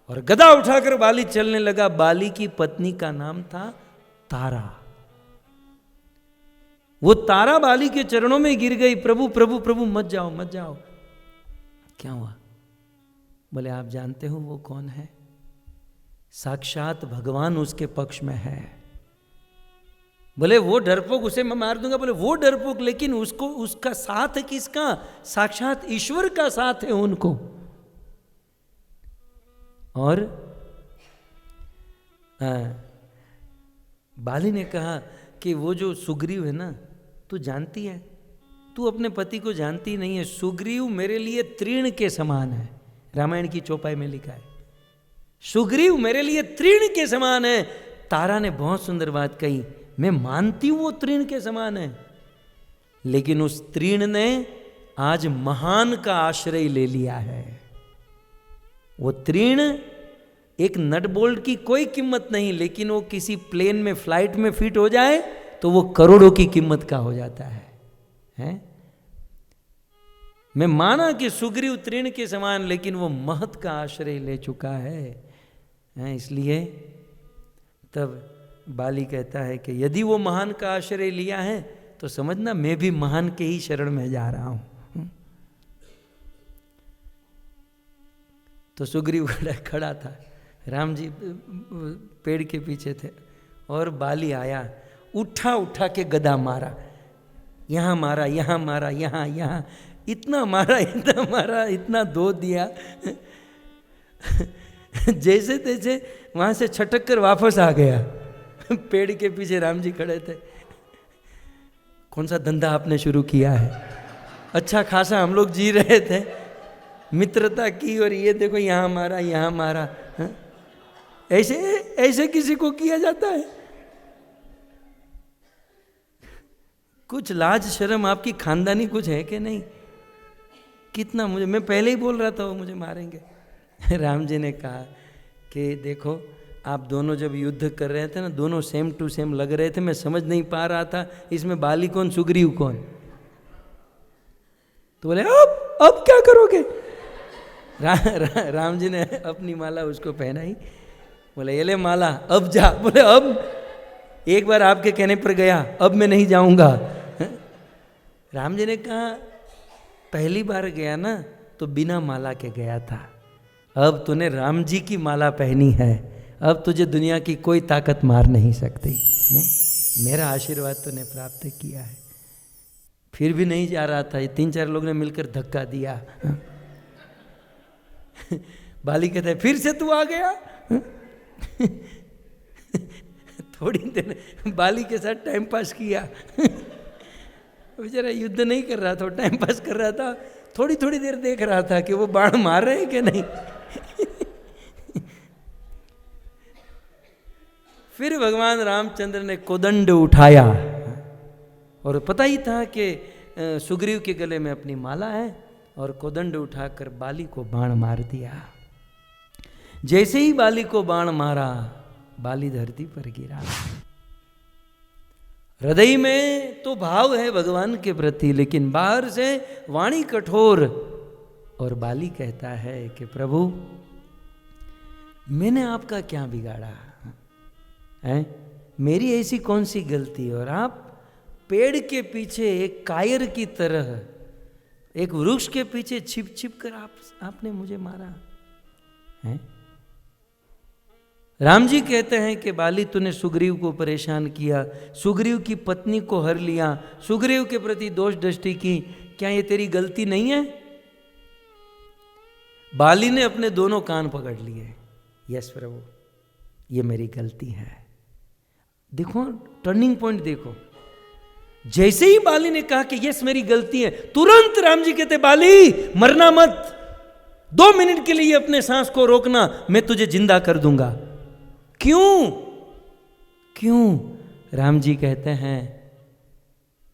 Speaker 1: और गदा उठाकर बाली चलने लगा। बाली की पत्नी का नाम था तारा। वो तारा बाली के चरणों में गिर गई, प्रभु प्रभु प्रभु मत जाओ मत जाओ। क्या हुआ? बोले आप जानते हो वो कौन है? साक्षात भगवान उसके पक्ष में है। बोले वो डरपोक, उसे मैं मार दूंगा। बोले वो डरपोक, लेकिन उसको उसका साथ है किसका? साक्षात ईश्वर का साथ है उनको। और बाली ने कहा कि वो जो सुग्रीव है ना, तू जानती है, तू अपने पति को जानती नहीं है। सुग्रीव मेरे लिए तृण के समान है। रामायण की चौपाई में लिखा है सुग्रीव मेरे लिए तृण के समान है। तारा ने बहुत सुंदर बात कही, मैं मानती हूं वो तृण के समान है, लेकिन उस तृण ने आज महान का आश्रय ले लिया है। वो तृण एक नट बोल्ट की कोई कीमत नहीं, लेकिन वो किसी प्लेन में फ्लाइट में फिट हो जाए तो वो करोड़ों की कीमत का हो जाता है? मैं माना कि सुग्रीव तृण के समान, लेकिन वो महत का आश्रय ले चुका है। इसलिए तब बाली कहता है कि यदि वो महान का आश्रय लिया है तो समझना मैं भी महान के ही शरण में जा रहा हूं। तो सुग्रीव खड़ा था, राम जी पेड़ के पीछे थे, और बाली आया, उठा उठा के गदा मारा, यहां मारा, यहां मारा, यहां यहां, इतना मारा, इतना मारा, इतना दो दिया जैसे तैसे वहां से छटक कर वापस आ गया। पेड़ के पीछे राम जी खड़े थे। कौन सा धंधा आपने शुरू किया है? अच्छा खासा हम लोग जी रहे थे, मित्रता की, और ये देखो यहाँ मारा, यहाँ मारा। ऐसे ऐसे किसी को किया जाता है? कुछ लाज शर्म आपकी खानदानी कुछ है कि नहीं? कितना मुझे, मैं पहले ही बोल रहा था वो मुझे मारेंगे। राम जी ने कहा कि देखो आप दोनों जब युद्ध कर रहे थे ना, दोनों सेम टू सेम लग रहे थे, मैं समझ नहीं पा रहा था इसमें बाली कौन सुग्रीव कौन। तो बोले अब क्या करोगे? राम जी ने अपनी माला उसको पहनाई, बोले ये ले माला, अब जा। बोले अब एक बार आपके कहने पर गया, अब मैं नहीं जाऊंगा। राम जी ने कहा पहली बार गया ना तो बिना माला के गया था, अब तूने राम जी की माला पहनी है, अब तुझे दुनिया की कोई ताकत मार नहीं सकती है? मेरा आशीर्वाद तूने प्राप्त किया है। फिर भी नहीं जा रहा था, ये 3-4 लोग ने मिलकर धक्का दिया। बाली कहता है फिर से तू आ गया। थोड़ी देर बाली के साथ टाइम पास किया। बेचारा युद्ध नहीं कर रहा था, टाइम पास कर रहा था, थोड़ी थोड़ी देर देख रहा था कि वो बाण मार रहे हैं कि नहीं। फिर भगवान रामचंद्र ने कोदंड उठाया, और पता ही था कि सुग्रीव के गले में अपनी माला है, और कोदंड उठाकर बाली को बाण मार दिया। जैसे ही बाली को बाण मारा, बाली धरती पर गिरा। हृदय में तो भाव है भगवान के प्रति, लेकिन बाहर से वाणी कठोर। और बाली कहता है कि प्रभु मैंने आपका क्या बिगाड़ा है? मेरी ऐसी कौन सी गलती? और आप पेड़ के पीछे एक कायर की तरह, एक वृक्ष के पीछे छिप छिप कर आपने मुझे मारा है। राम जी कहते हैं कि बाली तूने सुग्रीव को परेशान किया, सुग्रीव की पत्नी को हर लिया, सुग्रीव के प्रति दोष दृष्टि की, क्या ये तेरी गलती नहीं है? बाली ने अपने दोनों कान पकड़ लिए, यस प्रभु ये मेरी गलती है। देखो टर्निंग पॉइंट देखो, जैसे ही बाली ने कहा कि यस मेरी गलती है, तुरंत राम जी कहते बाली मरना मत, 2 मिनट के लिए अपने सांस को रोकना, मैं तुझे जिंदा कर दूंगा। क्यों? क्यों? राम जी कहते हैं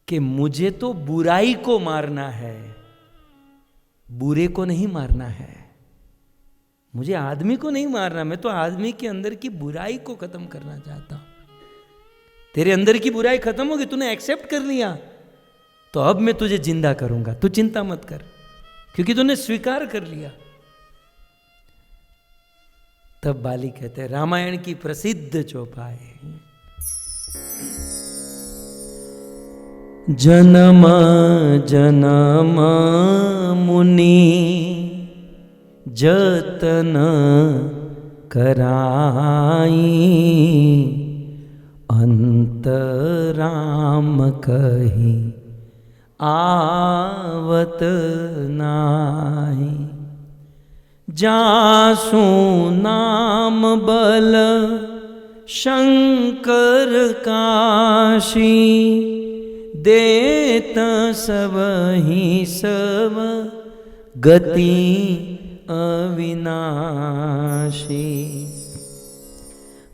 Speaker 1: कि मुझे तो बुराई को मारना है, बुरे को नहीं मारना है। मुझे आदमी को नहीं मारना, मैं तो आदमी के अंदर की बुराई को खत्म करना चाहता हूं। तेरे अंदर की बुराई खत्म होगी, तूने एक्सेप्ट कर लिया, तो अब मैं तुझे जिंदा करूंगा, तू चिंता मत कर, क्योंकि तूने स्वीकार कर लिया। तब बाली कहते हैं, रामायण की प्रसिद्ध चौपाई, जन्म जन्म मुनि जतन कराई, अंत राम कही आवत नाही, जासु नाम बल शंकर काशी, देत सब ही सब गति अविनाशी,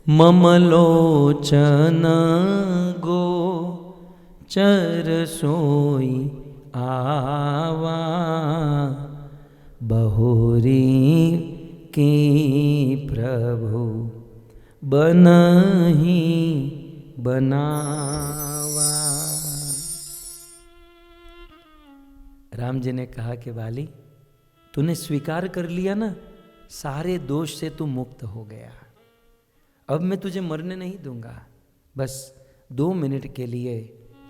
Speaker 1: मम लोचन गो चर सोई आवा, बहुरी की प्रभु बनहि बनावा। राम जी ने कहा कि बाली, तूने स्वीकार कर लिया ना, सारे दोष से तू मुक्त हो गया, अब मैं तुझे मरने नहीं दूंगा, बस 2 मिनट के लिए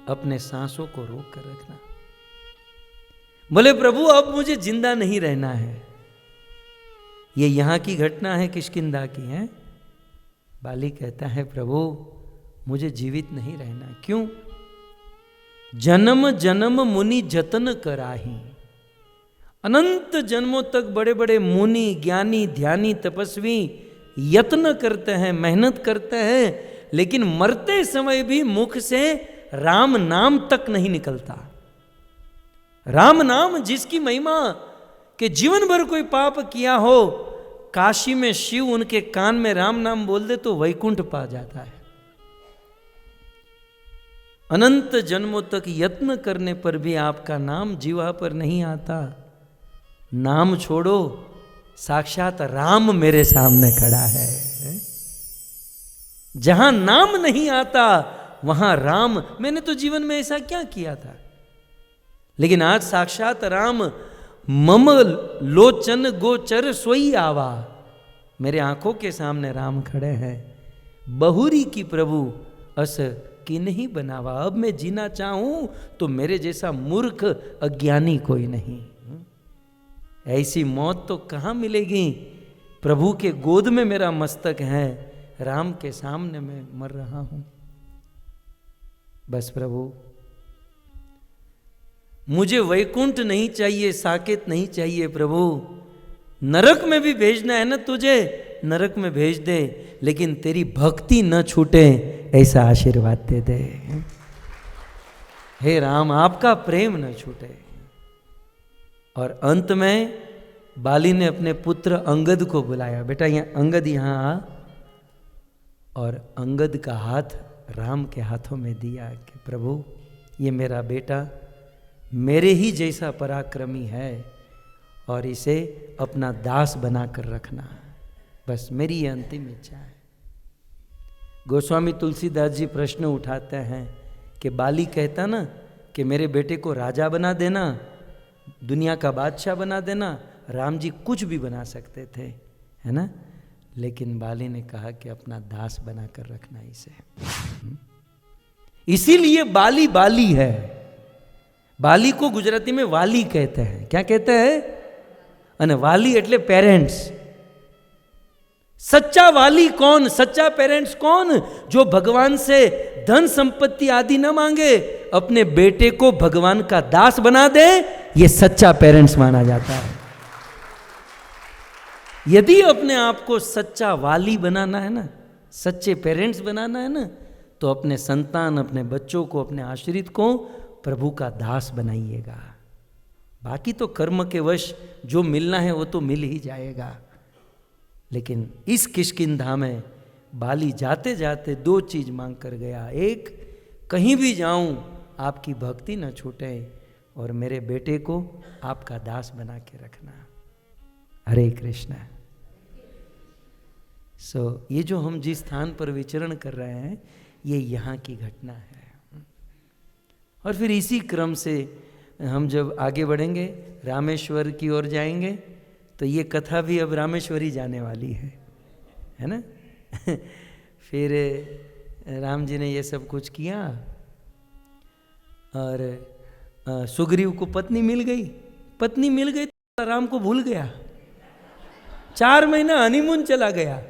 Speaker 1: अपने सांसों को रोक कर रखना। बोले प्रभु अब मुझे जिंदा नहीं रहना है। ये यहां की घटना है, किष्किंधा की है। बाली कहता है प्रभु मुझे जीवित नहीं रहना। क्यों? जन्म जन्म मुनि जतन कराही। अनंत जन्मों तक बड़े बड़े मुनि, ज्ञानी, ध्यानी, तपस्वी यत्न करते हैं, मेहनत करते हैं, लेकिन मरते समय भी मुख से राम नाम तक नहीं निकलता। राम नाम जिसकी महिमा कि जीवन भर कोई पाप किया हो, काशी में शिव उनके कान में राम नाम बोल दे तो वैकुंठ पा जाता है। अनंत जन्मों तक यत्न करने पर भी आपका नाम जीवा पर नहीं आता। नाम छोड़ो, साक्षात राम मेरे सामने खड़ा है। जहां नाम नहीं आता वहां राम। मैंने तो जीवन में ऐसा क्या किया था, लेकिन आज साक्षात राम मम लोचन गोचर सोई आवा। मेरे आंखों के सामने राम खड़े हैं। बहुरी की प्रभु अस की नहीं बनावा। अब मैं जीना चाहूं तो मेरे जैसा मूर्ख अज्ञानी कोई नहीं। ऐसी मौत तो कहां मिलेगी। प्रभु के गोद में मेरा मस्तक है, राम के सामने मैं मर रहा हूं। बस प्रभु मुझे वैकुंठ नहीं चाहिए, साकेत नहीं चाहिए। प्रभु नरक में भी भेजना है ना तुझे, नरक में भेज दे, लेकिन तेरी भक्ति न छूटे ऐसा आशीर्वाद दे दे। हे राम आपका प्रेम न छूटे। और अंत में बाली ने अपने पुत्र अंगद को बुलाया, बेटा यहाँ अंगद यहाँ आ। और अंगद का हाथ राम के हाथों में दिया कि प्रभु ये मेरा बेटा मेरे ही जैसा पराक्रमी है और इसे अपना दास बनाकर रखना, बस मेरी ये अंतिम इच्छा है। गोस्वामी तुलसीदास जी प्रश्न उठाते हैं कि बाली कहता ना कि मेरे बेटे को राजा बना देना, दुनिया का बादशाह बना देना। राम जी कुछ भी बना सकते थे, है ना, लेकिन बाली ने कहा कि अपना दास बनाकर रखना इसे। इसीलिए बाली बाली है। बाली को गुजराती में वाली कहते हैं। क्या कहते हैं? अने वाली એટલે पेरेंट्स। सच्चा वाली कौन? सच्चा पेरेंट्स कौन? जो भगवान से धन संपत्ति आदि न मांगे, अपने बेटे को भगवान का दास बना दे, ये सच्चा पेरेंट्स माना जाता है। यदि अपने आप को सच्चा वाली बनाना है ना, सच्चे पेरेंट्स बनाना है ना, तो अपने संतान, अपने बच्चों को, अपने आश्रित को प्रभु का दास बनाइएगा। बाकी तो कर्म के वश जो मिलना है वो तो मिल ही जाएगा। लेकिन इस किष्किंधा में बाली जाते जाते 2 चीज मांग कर गया। एक, कहीं भी जाऊं आपकी भक्ति न छूटे, और मेरे बेटे को आपका दास बना के रखना। हरे कृष्ण। ये जो हम जिस स्थान पर विचरण कर रहे हैं, ये यहाँ की घटना है। और फिर इसी क्रम से हम जब आगे बढ़ेंगे, रामेश्वर की ओर जाएंगे, तो ये कथा भी अब रामेश्वर ही जाने वाली है ना। फिर राम जी ने ये सब कुछ किया और सुग्रीव को पत्नी मिल गई। पत्नी मिल गई तो राम को भूल गया। 4 महीना हनीमून चला गया।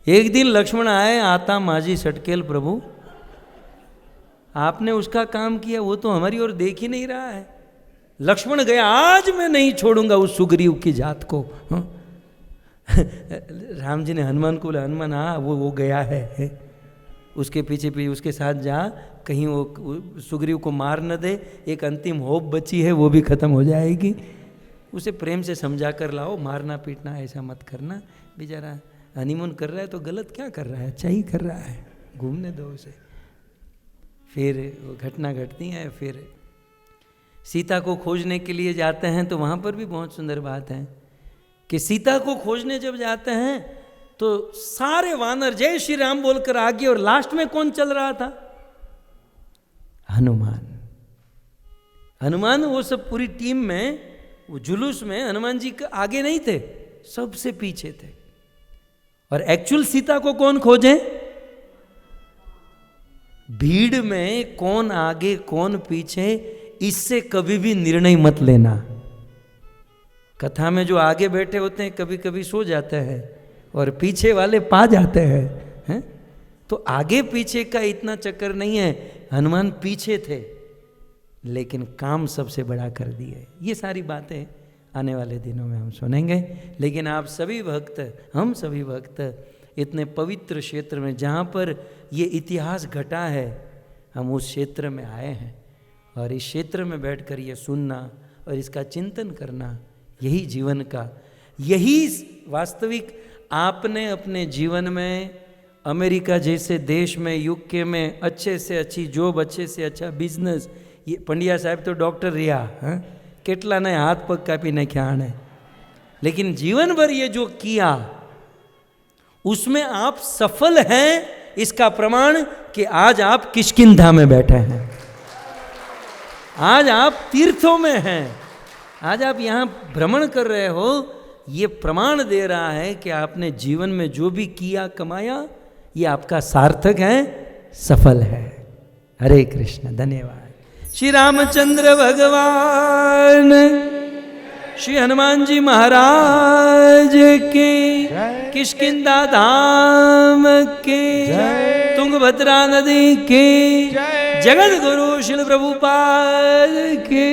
Speaker 1: एक दिन लक्ष्मण आए, आता माझी सटकेल प्रभु, आपने उसका काम किया, वो तो हमारी ओर देख ही नहीं रहा है। लक्ष्मण गया, आज मैं नहीं छोड़ूंगा उस सुग्रीव की जात को। राम जी ने हनुमान को बोला, हनुमान वो गया है, उसके पीछे पीछे उसके साथ जा, कहीं वो सुग्रीव को मार न दे। एक अंतिम होप बची है, वो भी खत्म हो जाएगी। उसे प्रेम से समझा कर लाओ, मारना पीटना ऐसा मत करना। बेचारा हनीमून कर रहा है तो गलत क्या कर रहा है, अच्छा ही कर रहा है, घूमने दो उसे। फिर वो घटना घटती है। फिर सीता को खोजने के लिए जाते हैं तो वहाँ पर भी बहुत सुंदर बात है कि सीता को खोजने जब जाते हैं तो सारे वानर जय श्री राम बोलकर आगे, और लास्ट में कौन चल रहा था? हनुमान। हनुमान वो सब पूरी टीम में, वो जुलूस में हनुमान जी के आगे नहीं थे, सबसे पीछे थे। और एक्चुअल सीता को कौन खोजे? भीड़ में कौन आगे कौन पीछे, इससे कभी भी निर्णय मत लेना। कथा में जो आगे बैठे होते हैं कभी कभी सो जाते हैं और पीछे वाले पा जाते हैं, तो आगे पीछे का इतना चक्कर नहीं है। हनुमान पीछे थे लेकिन काम सबसे बड़ा कर दिए। ये सारी बातें आने वाले दिनों में हम सुनेंगे। लेकिन आप सभी भक्त, हम सभी भक्त इतने पवित्र क्षेत्र में जहाँ पर ये इतिहास घटा है, हम उस क्षेत्र में आए हैं और इस क्षेत्र में बैठकर ये सुनना और इसका चिंतन करना, यही जीवन का, यही वास्तविक आपने अपने जीवन में अमेरिका जैसे देश में, यूके में अच्छे से अच्छी जॉब, अच्छे से अच्छा बिजनेस, ये पंड्या साहब तो डॉक्टर रहा, કેટલા ને હાથ પગ કાપી નાખ્યા આણે, लेकिन जीवन भर ये जो किया उसमें आप सफल हैं, इसका प्रमाण कि आज आप किष्किंधा में बैठे हैं, आज आप तीर्थों में हैं, आज आप यहाँ भ्रमण कर रहे हो। ये प्रमाण दे रहा है कि आपने जीवन में जो भी किया कमाया, ये आपका सार्थक है, सफल है। हरे कृष्ण, धन्यवाद। श्री रामचंद्र भगवान, श्री हनुमान जी महाराज के, किष्किंधा धाम के, तुंगभद्रा नदी के, जगत गुरु श्री प्रभुपाद के।